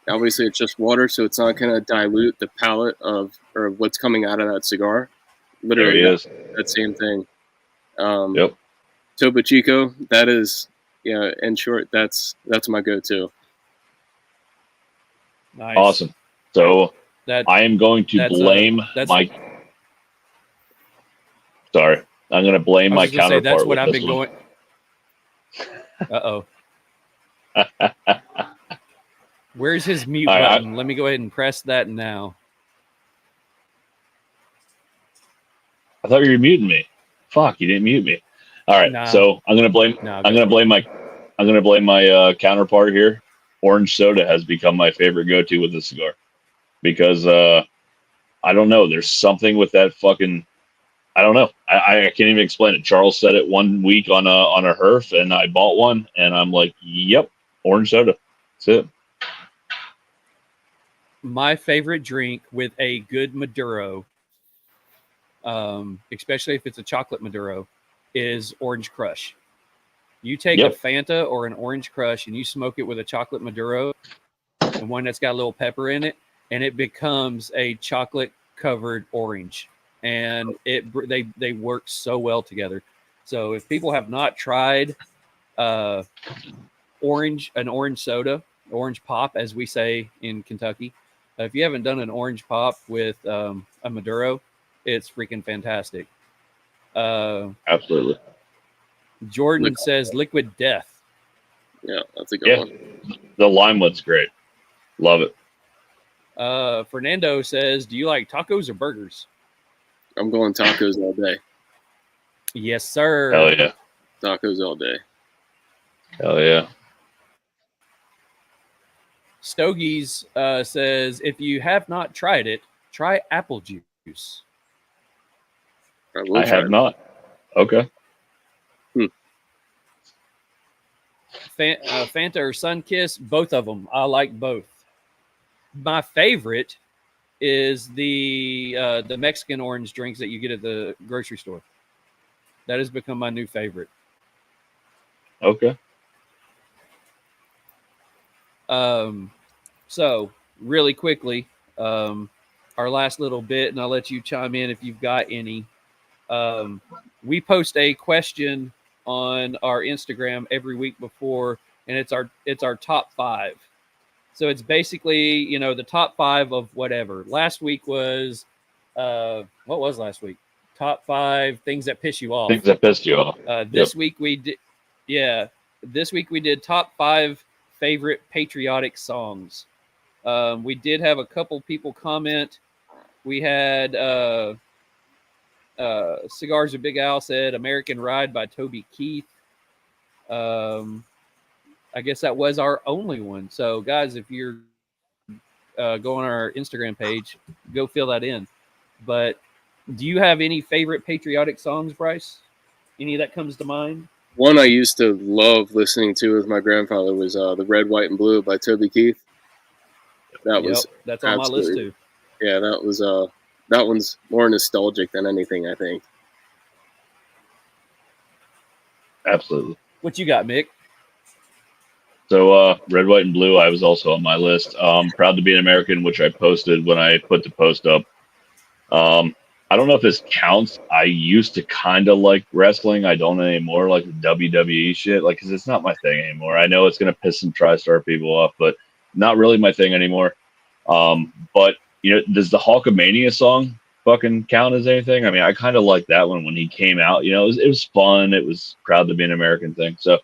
Obviously it's just water, so it's not gonna dilute the palate or what's coming out of that cigar. Literally, that same thing. Yep. Topo Chico, that is, in short, that's my go-to. Nice. Awesome. So I am going to blame my. Sorry, I'm going to blame my counterpart. That's what I've been going. Uh-oh. Where's his mute button? Let me go ahead and press that now. I thought you were muting me. Fuck, you didn't mute me. All right, so I'm going to blame. I'm going to blame my counterpart here. Orange soda has become my favorite go-to with the cigar because I don't know. There's something with that fucking. I don't know. I can't even explain it. Charles said it one week on a Herf, and I bought one, and I'm like, "Yep, orange soda. That's it." My favorite drink with a good Maduro, especially if it's a chocolate Maduro, is Orange Crush. You take a Fanta or an Orange Crush and you smoke it with a chocolate Maduro, and one that's got a little pepper in it, and it becomes a chocolate covered orange. And they work so well together. So if people have not tried an orange soda, orange pop, as we say in Kentucky, if you haven't done an orange pop with a Maduro, it's freaking fantastic. Absolutely. Jordan says Liquid Death. Yeah, that's a good one. The lime one's great. Love it. Fernando says, do you like tacos or burgers? I'm going tacos all day. Yes, sir. Hell yeah. Tacos all day. Hell yeah. Stogies says, if you have not tried it, try apple juice. I have not. Okay. Fanta or Sunkiss, both of them. I like both. My favorite is the Mexican orange drinks that you get at the grocery store. That has become my new favorite. Okay. So really quickly, our last little bit, and I'll let you chime in if you've got any. We post a question on our Instagram every week before, and it's our top 5. So it's basically, the top 5 of whatever. Last week was, what was last week? Top 5 things that piss you off. Things that pissed you off. This week we did, this week we did top 5 favorite patriotic songs. We did have a couple people comment. We had Cigars of Big Al said American Ride by Toby Keith. I guess that was our only one. So, guys, if you're go on our Instagram page, go fill that in. But do you have any favorite patriotic songs, Bryce? Any that comes to mind? One I used to love listening to with my grandfather was The Red, White, and Blue by Toby Keith. That's on my list too. Yeah, that one's more nostalgic than anything, I think. Absolutely. What you got, Mick? So Red, White, and Blue, I was also on my list. Proud to be an American, which I posted when I put the post up. I don't know if this counts. I used to kind of like wrestling. I don't anymore, like the WWE shit, like, because it's not my thing anymore. I know it's going to piss some TriStar people off, but not really my thing anymore. But, you know, does the Hulkamania song fucking count as anything? I mean, I kind of like that one when he came out. You know, it was fun. It was proud to be an American thing. So,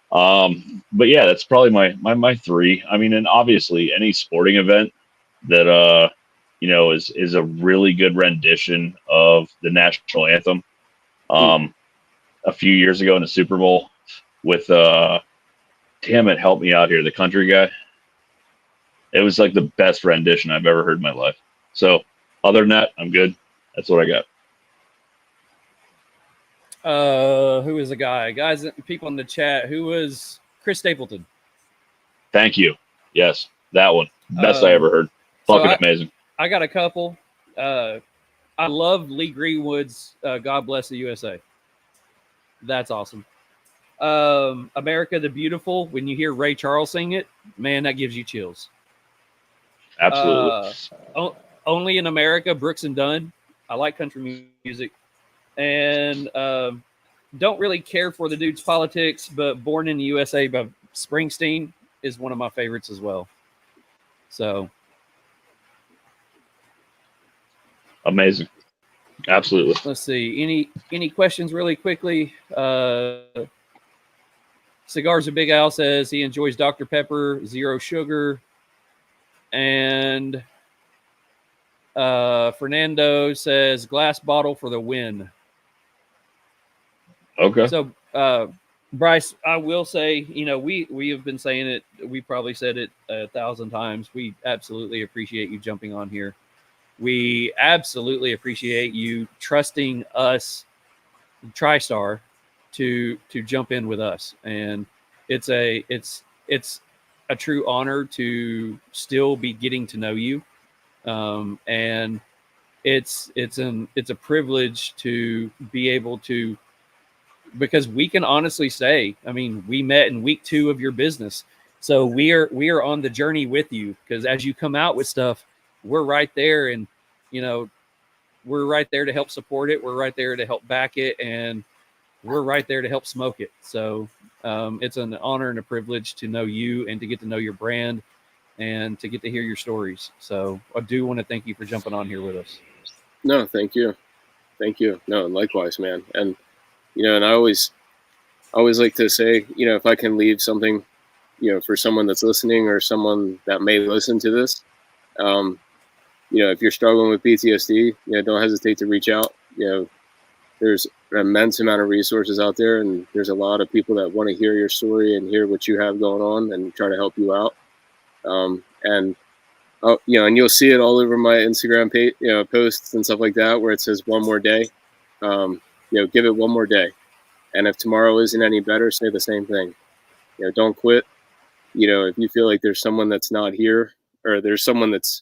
but yeah, that's probably my three. I mean, and obviously any sporting event that, you know, is a really good rendition of the national anthem. A few years ago in the Super Bowl with, damn it, help me out here, the country guy. It was like the best rendition I've ever heard in my life. So other than that, I'm good. That's what I got. Who is the guy? Guys, people in the chat. Who was Chris Stapleton? Thank you. Yes, that one. Best I ever heard. Fucking amazing. I got a couple. I love Lee Greenwood's God Bless the USA. That's awesome. America the Beautiful. When you hear Ray Charles sing it, man, that gives you chills. Absolutely. Only in America, Brooks and Dunn. I like country music. And don't really care for the dude's politics, but Born in the USA by Springsteen is one of my favorites as well. So amazing. Absolutely. Let's see. Any questions really quickly? Cigars of Big Al says he enjoys Dr. Pepper, zero sugar. And Fernando says glass bottle for the win. Okay. So, Bryce, I will say, you know, we have been saying it. We probably said it 1,000 times. We absolutely appreciate you jumping on here. We absolutely appreciate you trusting us, TriStar, to jump in with us. And it's a true honor to still be getting to know you. And it's a privilege to be able to, because we can honestly say, I mean, we met in week 2 of your business. So we are on the journey with you, because as you come out with stuff, we're right there, and, you know, we're right there to help support it. We're right there to help back it, and we're right there to help smoke it. So it's an honor and a privilege to know you and to get to know your brand and to get to hear your stories. So I do want to thank you for jumping on here with us. No, thank you. Thank you. No, likewise, man. And, you know, and I always like to say, you know, if I can leave something, you know, for someone that's listening or someone that may listen to this, you know, if you're struggling with PTSD, you know, don't hesitate to reach out. You know, there's an immense amount of resources out there, and there's a lot of people that want to hear your story and hear what you have going on and try to help you out. And you know, and you'll see it all over my Instagram page, you know, posts and stuff like that, where it says one more day. You know, give it one more day. And if tomorrow isn't any better, say the same thing. You know, don't quit. You know, if you feel like there's someone that's not here, or there's someone that's,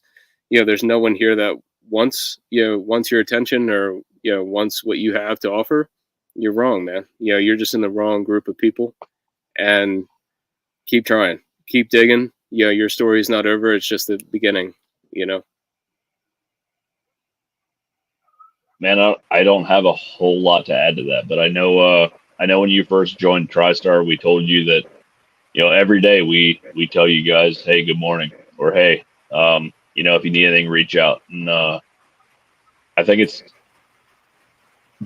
you know, there's no one here that wants your attention, or, you know, wants what you have to offer, you're wrong, man. You know, you're just in the wrong group of people. And keep trying, keep digging. You know, your story's not over. It's just the beginning, you know. Man, I don't have a whole lot to add to that, but I know when you first joined TriStar, we told you that, you know, every day we tell you guys, hey, good morning, or hey, you know, if you need anything, reach out. And I think it's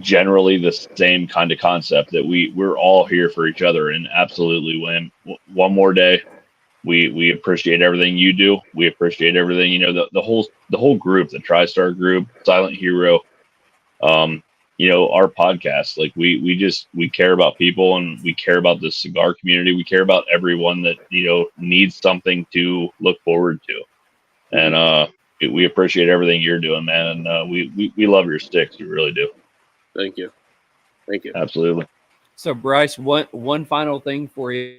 generally the same kind of concept that we're all here for each other. And absolutely, when one more day, we appreciate everything you do. We appreciate everything, you know, the whole group, the TriStar group, Silent Hero, our podcast. Like we care about people, and we care about the cigar community. We care about everyone that, needs something to look forward to. And we appreciate everything you're doing, man. And we love your sticks. We really do. Thank you. Absolutely. So Bryce, one final thing for you.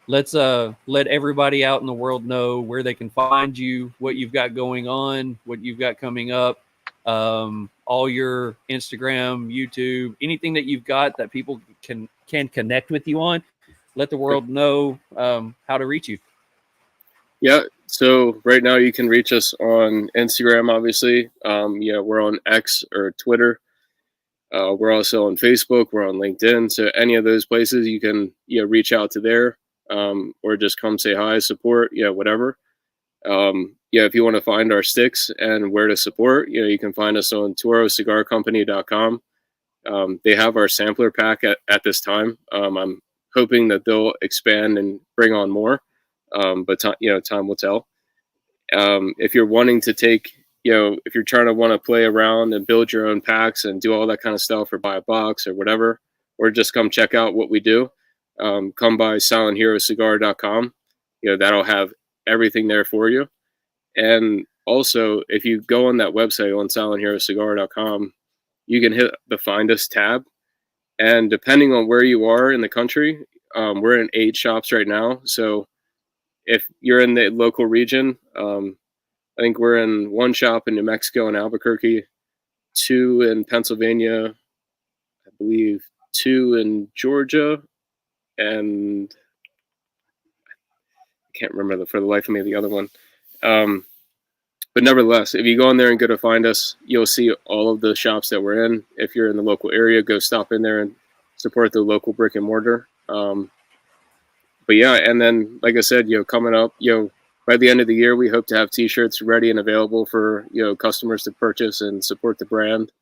Let's let everybody out in the world know where they can find you, what you've got going on, what you've got coming up, all your Instagram, YouTube, anything that you've got that people can connect with you on. Let the world know how to reach you. Yeah. So right now you can reach us on Instagram, obviously. We're on X or Twitter. We're also on Facebook. We're on LinkedIn. So any of those places you can reach out to there, or just come say hi, support, whatever. If you want to find our sticks and where to support, you can find us on ToroCigarCompany.com. They have our sampler pack at this time. I'm hoping that they'll expand and bring on more, but time will tell. If you're wanting to take, if you're trying to want to play around and build your own packs and do all that kind of stuff, or buy a box or whatever, or just come check out what we do, come by SilentHeroCigar.com. That'll have everything there for you. And also, if you go on that website on SilentHeroCigar.com, you can hit the Find Us tab. And depending on where you are in the country, we're in 8 shops right now. So if you're in the local region, I think we're in 1 shop in New Mexico and Albuquerque, 2 in Pennsylvania, I believe 2 in Georgia, and I can't remember for the life of me the other one. But nevertheless, if you go in there and go to Find Us, you'll see all of the shops that we're in. If you're in the local area, go stop in there and support the local brick and mortar. But yeah, and then like I said, coming up, by the end of the year, we hope to have T-shirts ready and available for customers to purchase and support the brand,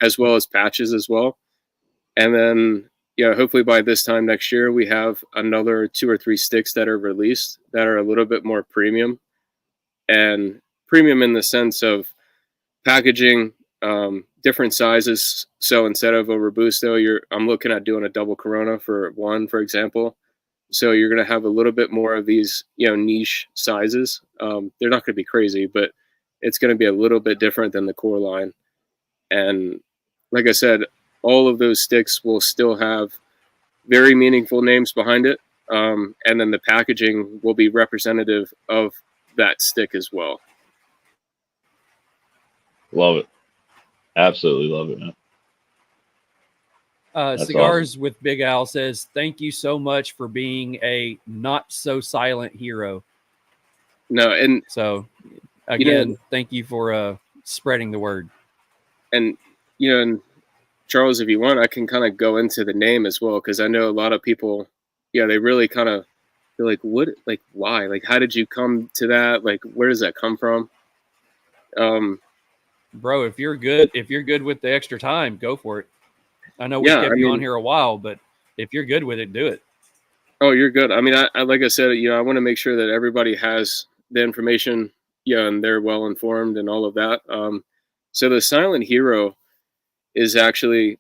as well as patches as well. And then hopefully by this time next year, we have another 2 or 3 sticks that are released that are a little bit more premium, and premium in the sense of packaging, different sizes. So instead of a Robusto, I'm looking at doing a double Corona for one, for example. So you're going to have a little bit more of these, niche sizes. They're not going to be crazy, but it's going to be a little bit different than the core line. And like I said, all of those sticks will still have very meaningful names behind it. And then the packaging will be representative of that stick as well. Love it. Absolutely love it, man. Cigars awesome. with Big Al says, thank you so much for being a not so silent hero. No, and so again, thank you for spreading the word. And and Charles, if you want, I can kind of go into the name as well, because I know a lot of people, they really kind of feel like, what, like, why, like, how did you come to that? Like, where does that come from? Bro, if you're good with the extra time, go for it. I know we kept you on here a while, but if you're good with it, do it. Oh, you're good. I mean, I like I said, I want to make sure that everybody has the information, and they're well informed and all of that. So the Silent Hero is actually,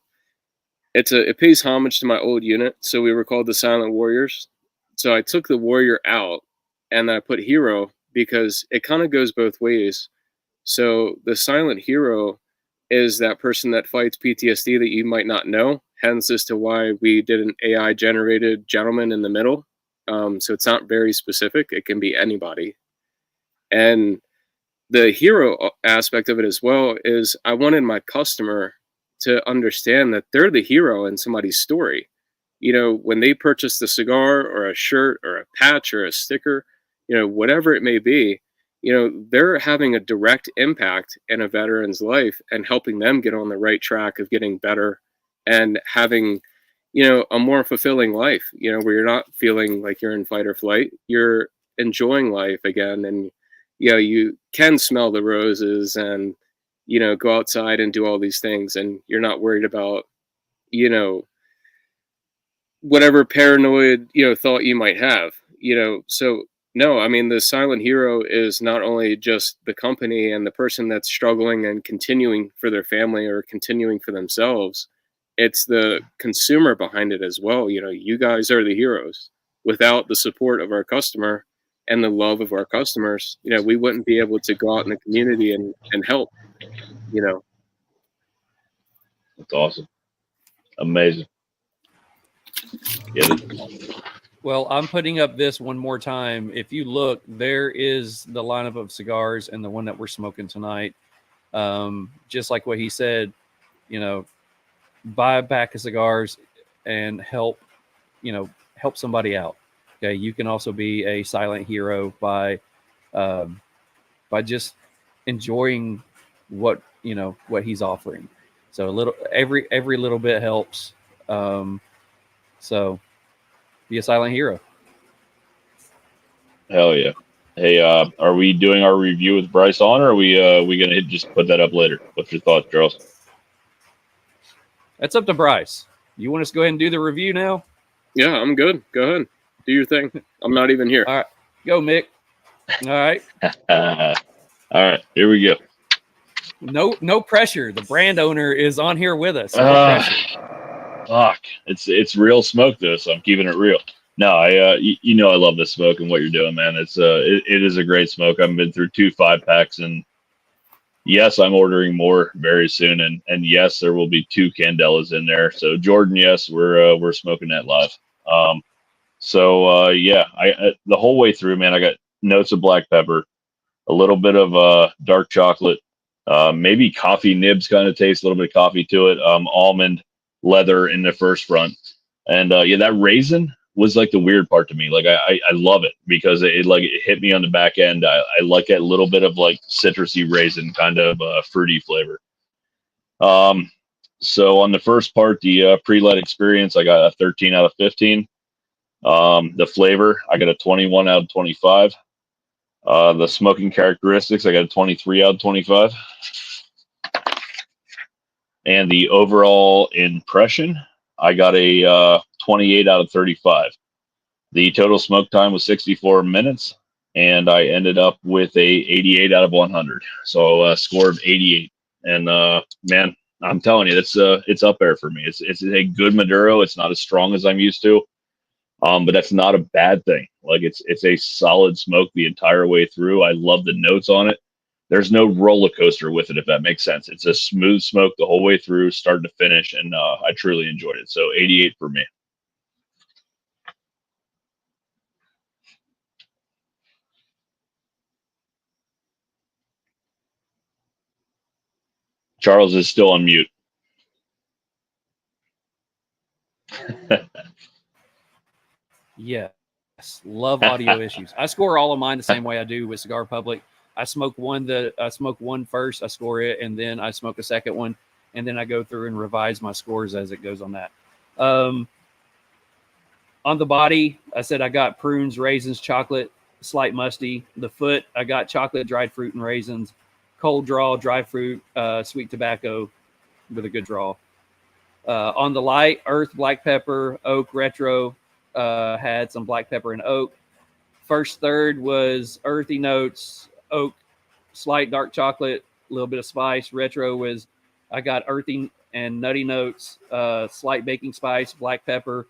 it pays homage to my old unit. So we were called the Silent Warriors. So I took the warrior out and I put hero because it kind of goes both ways. So the Silent Hero is that person that fights PTSD that you might not know, hence as to why we did an AI generated gentleman in the middle. So it's not very specific. It can be anybody. And the hero aspect of it as well is I wanted my customer to understand that they're the hero in somebody's story. When they purchase the cigar or a shirt or a patch or a sticker, whatever it may be, they're having a direct impact in a veteran's life and helping them get on the right track of getting better and having, a more fulfilling life, where you're not feeling like you're in fight or flight, you're enjoying life again. And, you can smell the roses and, go outside and do all these things. And you're not worried about, whatever paranoid, thought you might have, so No, I mean, the silent hero is not only just the company and the person that's struggling and continuing for their family or continuing for themselves. It's the consumer behind it as well. You know, you guys are the heroes. Without the support of our customer and the love of our customers, you know, we wouldn't be able to go out in the community and help, you know. That's awesome. Amazing. Yeah. Well, I'm putting up this one more time. If you look, there is the lineup of cigars and the one that we're smoking tonight. Just like what he said, you know, buy a pack of cigars and help somebody out. Okay. You can also be a silent hero by just enjoying what he's offering. So every little bit helps. So be a silent hero. Hell yeah. Hey, are we doing our review with Bryce on, or are we gonna just put that up later? What's your thoughts, Charles? That's up to Bryce. You want us to go ahead and do the review now? Yeah, I'm good. Go ahead. Do your thing. I'm not even here. All right. Go, Mick. All right. All right, here we go. No pressure. The brand owner is on here with us. No pressure. Fuck. It's real smoke though, so I'm keeping it real. No, I I love this smoke and what you're doing, man. It is a great smoke. I've been through 2 5-packs, and yes, I'm ordering more very soon, and yes, there will be 2 Candelas in there. So Jordan, yes, we're smoking that live. Yeah, I the whole way through, man, I got notes of black pepper, a little bit of dark chocolate, maybe coffee nibs kind of taste, a little bit of coffee to it, almond leather in the first front, and that raisin was like the weird part to me. Like I love it because it hit me on the back end. I like that little bit of like citrusy raisin kind of fruity flavor. So on the first part, the pre-let experience, I got a 13 out of 15. The flavor, I got a 21 out of 25. The smoking characteristics, I got a 23 out of 25. And the overall impression, I got a 28 out of 35. The total smoke time was 64 minutes, and I ended up with a 88 out of 100. So a score of 88. And man, I'm telling you, it's up there for me. It's a good Maduro. It's not as strong as I'm used to, but that's not a bad thing. Like it's a solid smoke the entire way through. I love the notes on it. There's no roller coaster with it, if that makes sense. It's a smooth smoke the whole way through, start to finish, and I truly enjoyed it. So 88 for me. Charles is still on mute. Yes. Love audio issues. I score all of mine the same way I do with Cigar Public. I smoke one first, I score it, and then I smoke a second one, and then I go through and revise my scores as it goes on that. On the body, I said I got prunes, raisins, chocolate, slight musty. The foot, I got chocolate, dried fruit, and raisins. Cold draw, dry fruit, sweet tobacco with a good draw. On the light, earth, black pepper, oak, retro, had some black pepper and oak. First third was earthy notes, oak, slight dark chocolate, a little bit of spice. Retro was, I got earthy and nutty notes, slight baking spice, black pepper.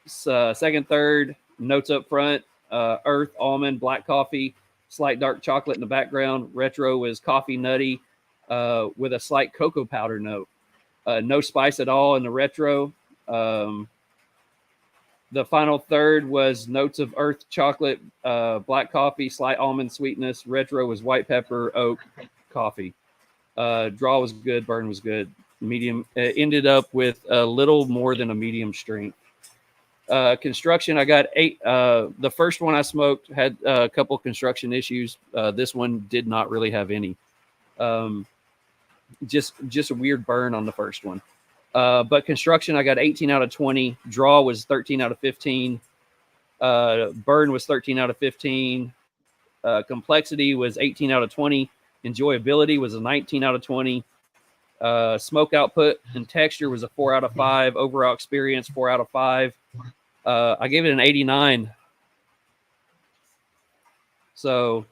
Second third, notes up front, earth, almond, black coffee, slight dark chocolate in the background. Retro was coffee nutty with a slight cocoa powder note. No spice at all in the retro. The final third was notes of earth, chocolate, black coffee, slight almond sweetness. Retro was white pepper, oak, coffee. Draw was good. Burn was good. Medium. Ended up with a little more than a medium strength. Construction, I got 8. The first one I smoked had a couple construction issues. This one did not really have any. Just a weird burn on the first one. But construction, I got 18 out of 20. Draw was 13 out of 15. Burn was 13 out of 15. Complexity was 18 out of 20. Enjoyability was a 19 out of 20. Smoke output and texture was a 4 out of 5. Overall experience, 4 out of 5. I gave it an 89 So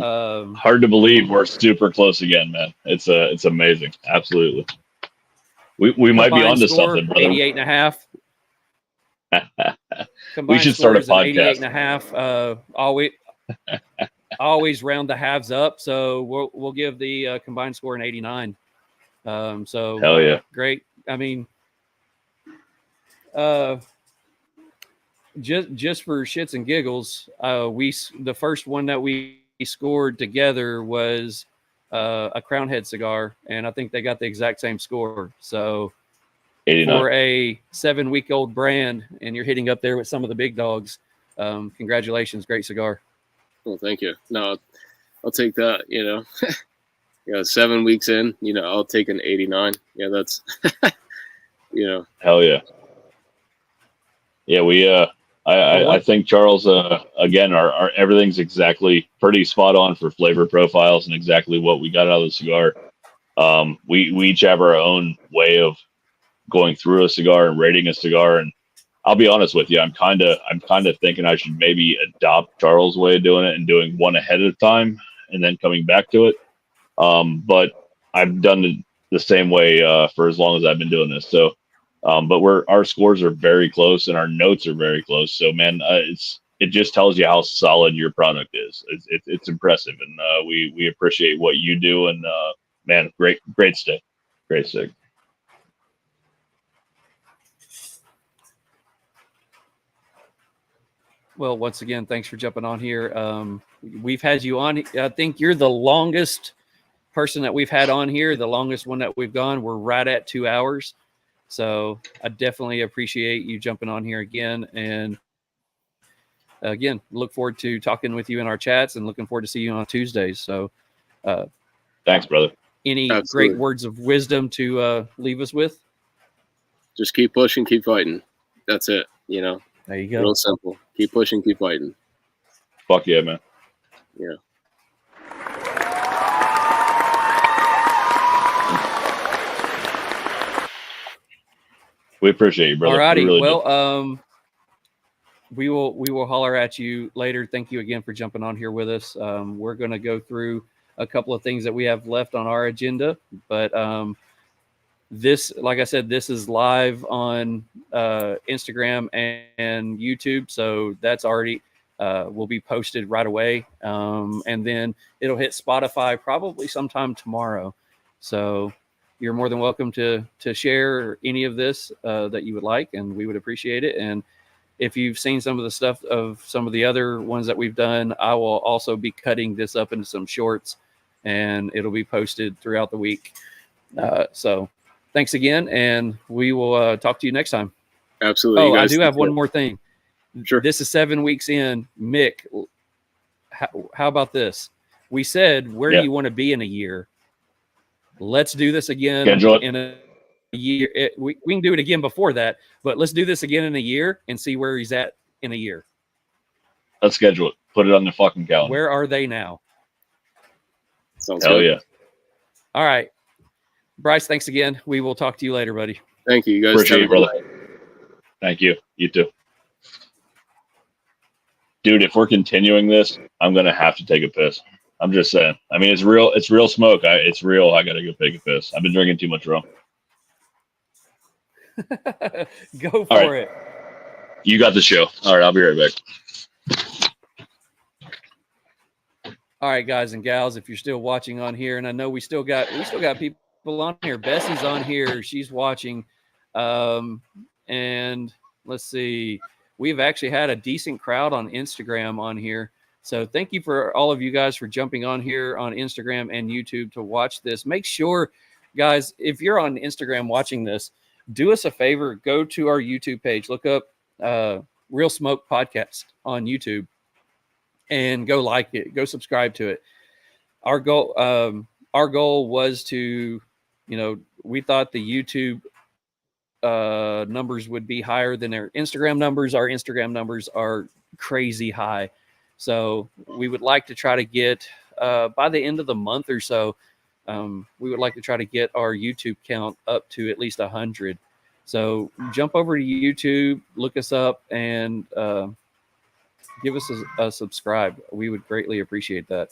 hard to believe we're super close again, man. It's amazing. Absolutely. We might be onto something, brother. 88.5. We should start a podcast. 88.5. Always round the halves up. So we'll give the combined score an 89. So hell yeah. Great. I mean, just for shits and giggles, the first one that we scored together was a Crown Head cigar, and I think they got the exact same score. So 89. For a 7-week-old brand, and you're hitting up there with some of the big dogs, congratulations, great cigar. Well, thank you. No, I'll take that. 7 weeks in, I'll take an 89. Yeah, that's Hell yeah. Yeah, we I think Charles again our everything's exactly pretty spot on for flavor profiles and exactly what we got out of the cigar. We each have our own way of going through a cigar and rating a cigar, and I'll be honest with you, I'm kind of thinking I should maybe adopt Charles' way of doing it and doing one ahead of time and then coming back to it. But I've done the same way for as long as I've been doing this. So, but our scores are very close and our notes are very close. So, man, it just tells you how solid your product is. It's impressive, and we appreciate what you do. And man, great stick, great stick. Well, once again, thanks for jumping on here. We've had you on. I think you're the longest person that we've had on here, the longest one that we've gone. We're right at 2 hours. So I definitely appreciate you jumping on here again. And again, look forward to talking with you in our chats and looking forward to see you on Tuesdays. So thanks, brother. Any Absolutely. Great words of wisdom to leave us with? Just keep pushing, keep fighting. That's it. There you go. Real simple. Keep pushing, keep fighting. Fuck yeah, man. Yeah. We appreciate you, brother. Alrighty. We really well, we will holler at you later. Thank you again for jumping on here with us. We're going to go through a couple of things that we have left on our agenda, but this, like I said, this is live on Instagram and YouTube, so that's already will be posted right away, and then it'll hit Spotify probably sometime tomorrow. So you're more than welcome to share any of this that you would like, and we would appreciate it. And if you've seen some of the stuff of some of the other ones that we've done, I will also be cutting this up into some shorts, and it'll be posted throughout the week. So thanks again, and we will talk to you next time. Absolutely. Oh, I do have one more thing. Sure. This is 7 weeks in. Mick, how about this? We said, where do you want to be in a year? Let's do this again in a year. We can do it again before that, but let's do this again in a year and see where he's at in a year. Let's schedule it. Put it on the fucking calendar. Where are they now? Sounds Hell good. yeah. All right. Bryce, thanks again. We will talk to you later, buddy. Thank you. You guys appreciate you, brother. Thank you. You too. Dude, if we're continuing this, I'm going to have to take a piss. I'm just saying. I mean, it's real smoke. It's real. I got to go take a piss. I've been drinking too much rum. Go for it. You got the show. All right. I'll be right back. All right, guys and gals, if you're still watching on here, and I know we still got people on here. Bessie's on here. She's watching. And let's see. We've actually had a decent crowd on Instagram on here. So thank you for all of you guys for jumping on here on Instagram and YouTube to watch this. Make sure, guys, if you're on Instagram watching this, do us a favor. Go to our YouTube page. Look up Real Smoke Podcast on YouTube and go like it. Go subscribe to it. Our goal was to, we thought the YouTube numbers would be higher than their Instagram numbers. Our Instagram numbers are crazy high. So we would like to try to get, by the end of the month or so, we would like to try to get our YouTube count up to at least 100. So jump over to YouTube, look us up, and give us a subscribe. We would greatly appreciate that.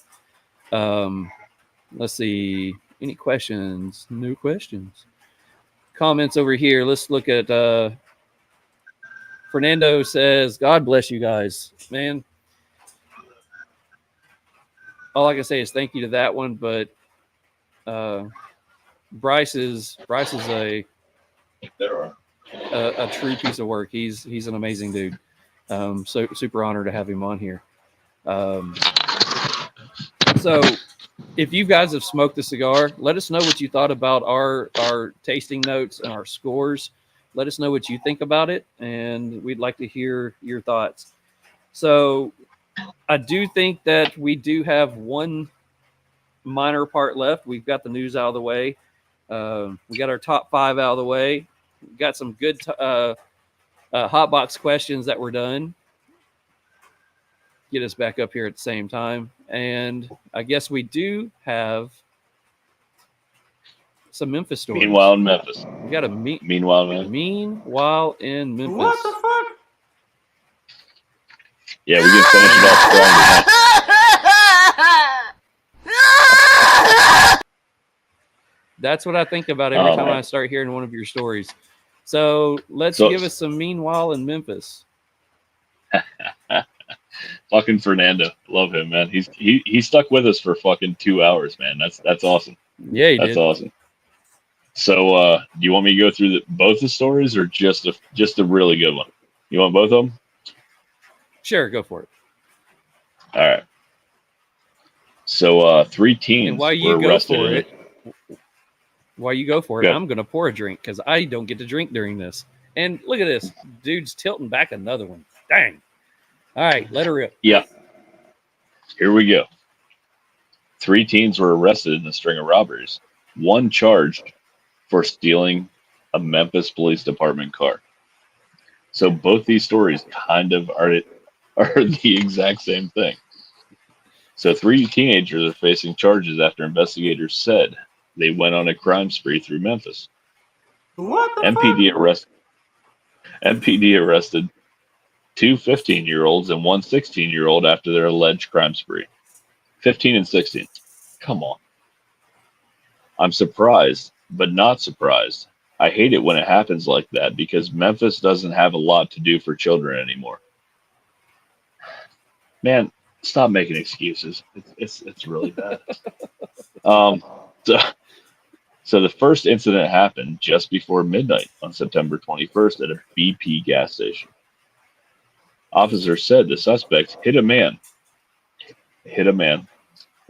Let's see. Any questions? No questions. Comments over here. Let's look at Fernando says, God bless you guys. Man, all I can say is thank you to that one, but Bryce is a true piece of work. He's an amazing dude. So super honored to have him on here. So if you guys have smoked the cigar, let us know what you thought about our tasting notes and our scores. Let us know what you think about it, and we'd like to hear your thoughts. So I do think that we do have one minor part left. We've got the news out of the way. We got our top 5 out of the way. We got some good hot box questions that were done. Get us back up here at the same time. And I guess we do have some Memphis stories. Meanwhile in Memphis. We got a Meanwhile in Memphis. What the fuck? Yeah, we can finish it off strong. That's what I think about every time I start hearing one of your stories. So let's give us some Meanwhile in Memphis. Fucking Fernando, love him, man. He stuck with us for fucking 2 hours, man. That's awesome. Yeah, that's awesome. So, do you want me to go through both the stories, or just a really good one? You want both of them? Sure, go for it. All right. So, 3 teens and while you were go arrested. For it, while you go for it, I'm going to pour a drink because I don't get to drink during this. And look at this. Dude's tilting back another one. Dang. All right, let her rip. Yeah. Here we go. 3 teens were arrested in a string of robberies. 1 charged for stealing a Memphis Police Department car. So both these stories kind of are the exact same thing. So 3 teenagers are facing charges after investigators said they went on a crime spree through Memphis. What the MPD arrested 2 15-year-olds and 1 16-year-old after their alleged crime spree. 15 and 16. Come on. I'm surprised, but not surprised. I hate it when it happens like that because Memphis doesn't have a lot to do for children anymore. Man, stop making excuses. It's really bad. So the first incident happened just before midnight on September 21st at a BP gas station. Officers said the suspect hit a man,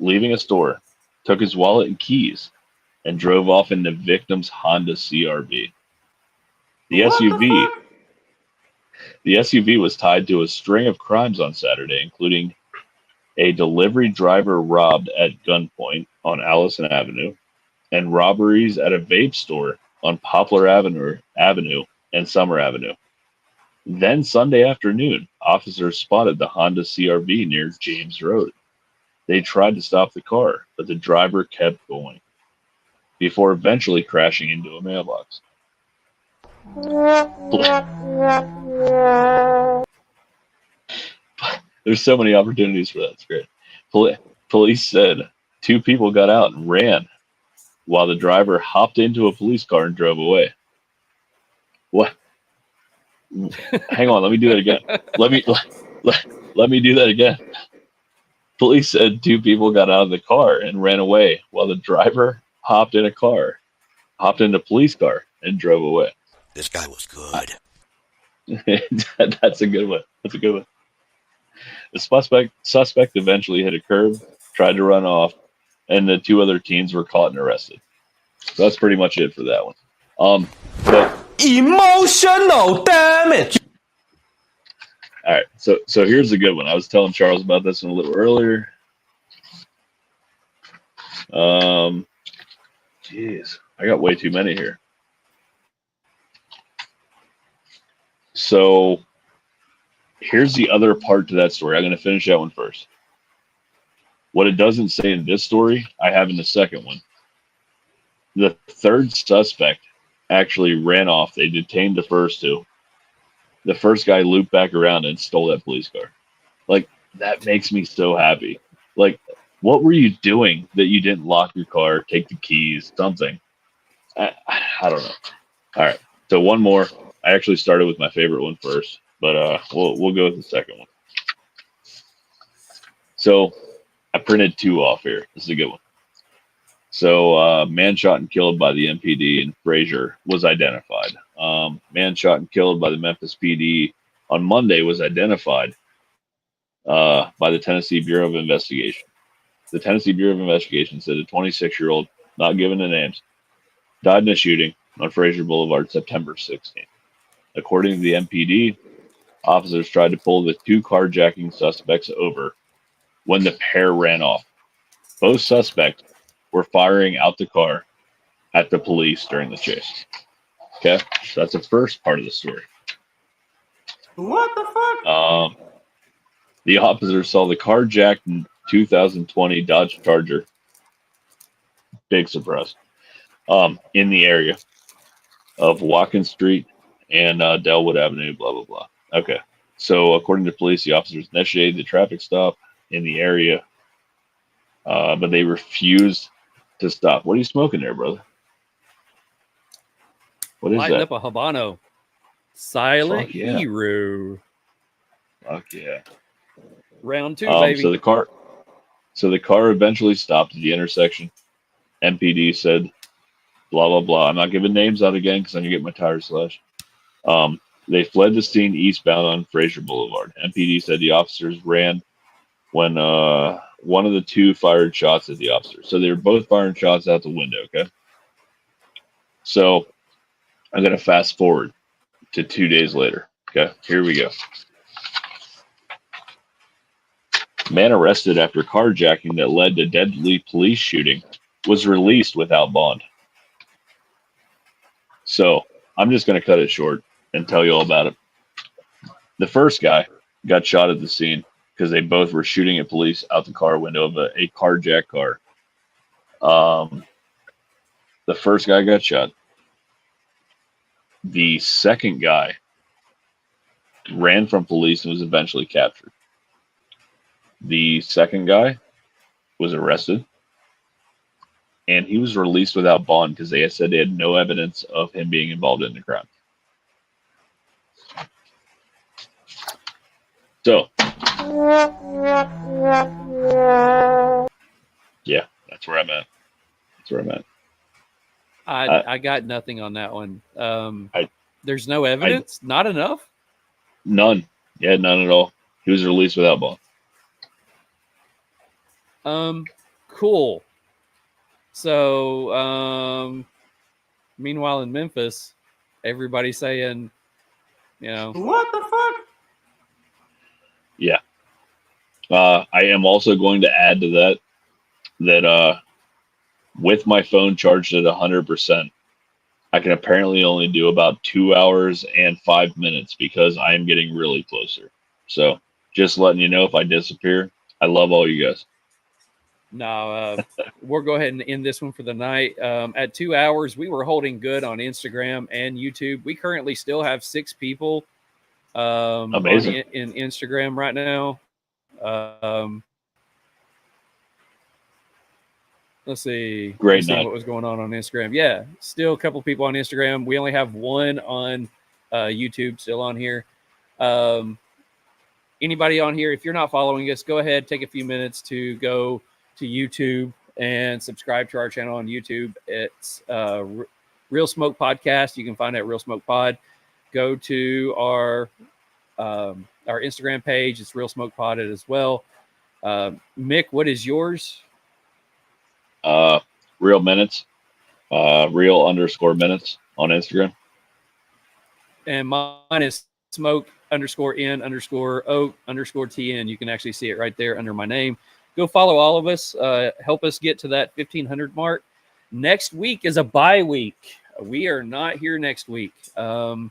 leaving a store, took his wallet and keys, and drove off in the victim's Honda CRV. The SUV was tied to a string of crimes on Saturday, including a delivery driver robbed at gunpoint on Allison Avenue, and robberies at a vape store on Poplar Avenue and Summer Avenue. Then Sunday afternoon, officers spotted the Honda CRV near James Road. They tried to stop the car, but the driver kept going, before eventually crashing into a mailbox. There's so many opportunities for that. It's great. Police said 2 people got out and ran, while the driver hopped into a police car and drove away. What? Hang on, let me do that again. Let me do that again. Police said 2 people got out of the car and ran away, while the driver hopped in a police car and drove away. This guy was good. That's a good one. The suspect eventually hit a curb, tried to run off, and the 2 other teens were caught and arrested. So that's pretty much it for that one. But emotional damage. All right, so here's a good one. I was telling Charles about this one a little earlier. Jeez, I got way too many here. So here's the other part to that story. I'm going to finish that one first. What it doesn't say in this story, I have in the second one. The 3rd suspect actually ran off. They detained the first 2. The first guy looped back around and stole that police car. Like, that makes me so happy. Like, what were you doing that you didn't lock your car, take the keys, something? I don't know. All right. So one more. I actually started with my favorite one first, but we'll go with the second one. So I printed two off here. This is a good one. So man shot and killed by the MPD in Fraser was identified. Man shot and killed by the Memphis PD on Monday was identified by the Tennessee Bureau of Investigation. The Tennessee Bureau of Investigation said a 26-year-old, not given the names, died in a shooting on Fraser Boulevard September 16th. According to the MPD, officers tried to pull the two carjacking suspects over when the pair ran off. Both suspects were firing out the car at the police during the chase. Okay, so that's the first part of the story. What the fuck? The officers saw the carjacked 2020 Dodge Charger, big surprise, in the area of Watkins Street and Delwood Avenue, blah, blah, blah. Okay, so according to police, the officers initiated the traffic stop in the area, but they refused to stop. What are you smoking there, brother? What is Lighting that? up a Habano. Silent Fuck yeah. Hero. Fuck yeah. Round two, baby. So the car eventually stopped at the intersection. MPD said, blah, blah, blah. I'm not giving names out again because I'm going to get my tires slashed. They fled the scene eastbound on Fraser Boulevard. MPD said the officers ran when one of the two fired shots at the officers. So they were both firing shots out the window, okay? So I'm going to fast forward to 2 days later. Okay, here we go. Man arrested after carjacking that led to deadly police shooting was released without bond. So I'm just going to cut it short and tell you all about it. The first guy got shot at the scene because they both were shooting at police out the car window of a carjacked car. The first guy got shot. The second guy ran from police and was eventually captured. The second guy was arrested, and he was released without bond because they said they had no evidence of him being involved in the crime. So, yeah, that's where I'm at. I got nothing on that one. There's no evidence? Not enough? None. Yeah, none at all. He was released without bond. Cool. So, meanwhile in Memphis, everybody's saying, what the fuck? Yeah. I am also going to add to that with my phone charged at 100%, I can apparently only do about 2 hours and 5 minutes because I am getting really closer. So just letting you know if I disappear, I love all you guys. No, we'll go ahead and end this one for the night. At 2 hours, we were holding good on Instagram and YouTube. We currently still have 6 people Amazing. in Instagram right now. Let's see. Great night. What was going on Instagram? Yeah, still a couple people on Instagram. We only have one on YouTube still on here. Anybody on here, if you're not following us, go ahead, take a few minutes to go to YouTube and subscribe to our channel on YouTube. It's Real Smoke Podcast. You can find it at Real Smoke Pod. Go to our Instagram page. It's Real Smoke Pod as well. Mick, what is yours? Real minutes, real_minutes on Instagram. And mine is smoke_n_oak_tn. You can actually see it right there under my name. Go follow all of us. Help us get to that 1,500 mark. Next week is a bye week. We are not here next week. But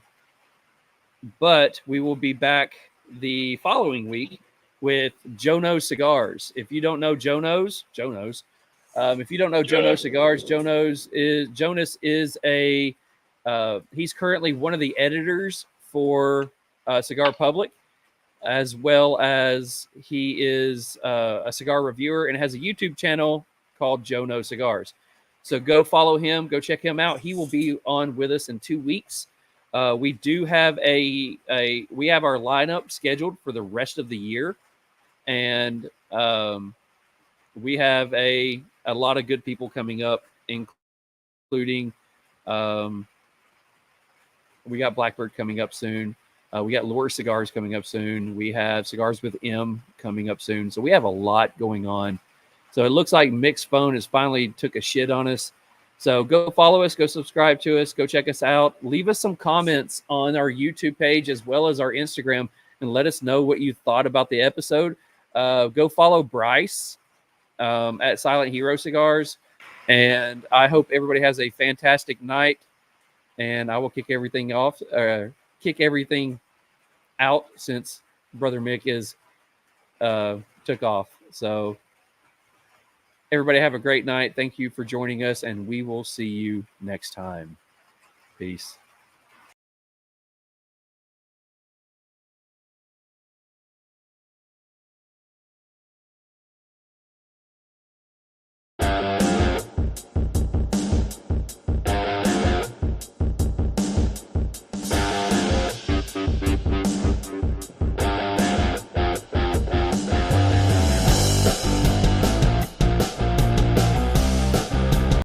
we will be back the following week with Jono Cigars. If you don't know Jonas, if you don't know Jono Cigars, Jonas is he's currently one of the editors for Cigar Public. as well as he is a cigar reviewer and has a YouTube channel called Joe No Cigars. So go follow him, go check him out. He will be on with us in 2 weeks. We do have we have our lineup scheduled for the rest of the year, and we have a lot of good people coming up, including we got Blackbird coming up soon. We got Lure Cigars coming up soon. We have Cigars with M coming up soon. So we have a lot going on. So it looks like Mick's phone has finally took a shit on us. So go follow us, go subscribe to us, go check us out. Leave us some comments on our YouTube page as well as our Instagram and let us know what you thought about the episode. Go follow Bryce at Silent Hero Cigars. And I hope everybody has a fantastic night. And I will kick everything out since Brother Mick is took off. So everybody have a great night. Thank you for joining us, and we will see you next time. Peace.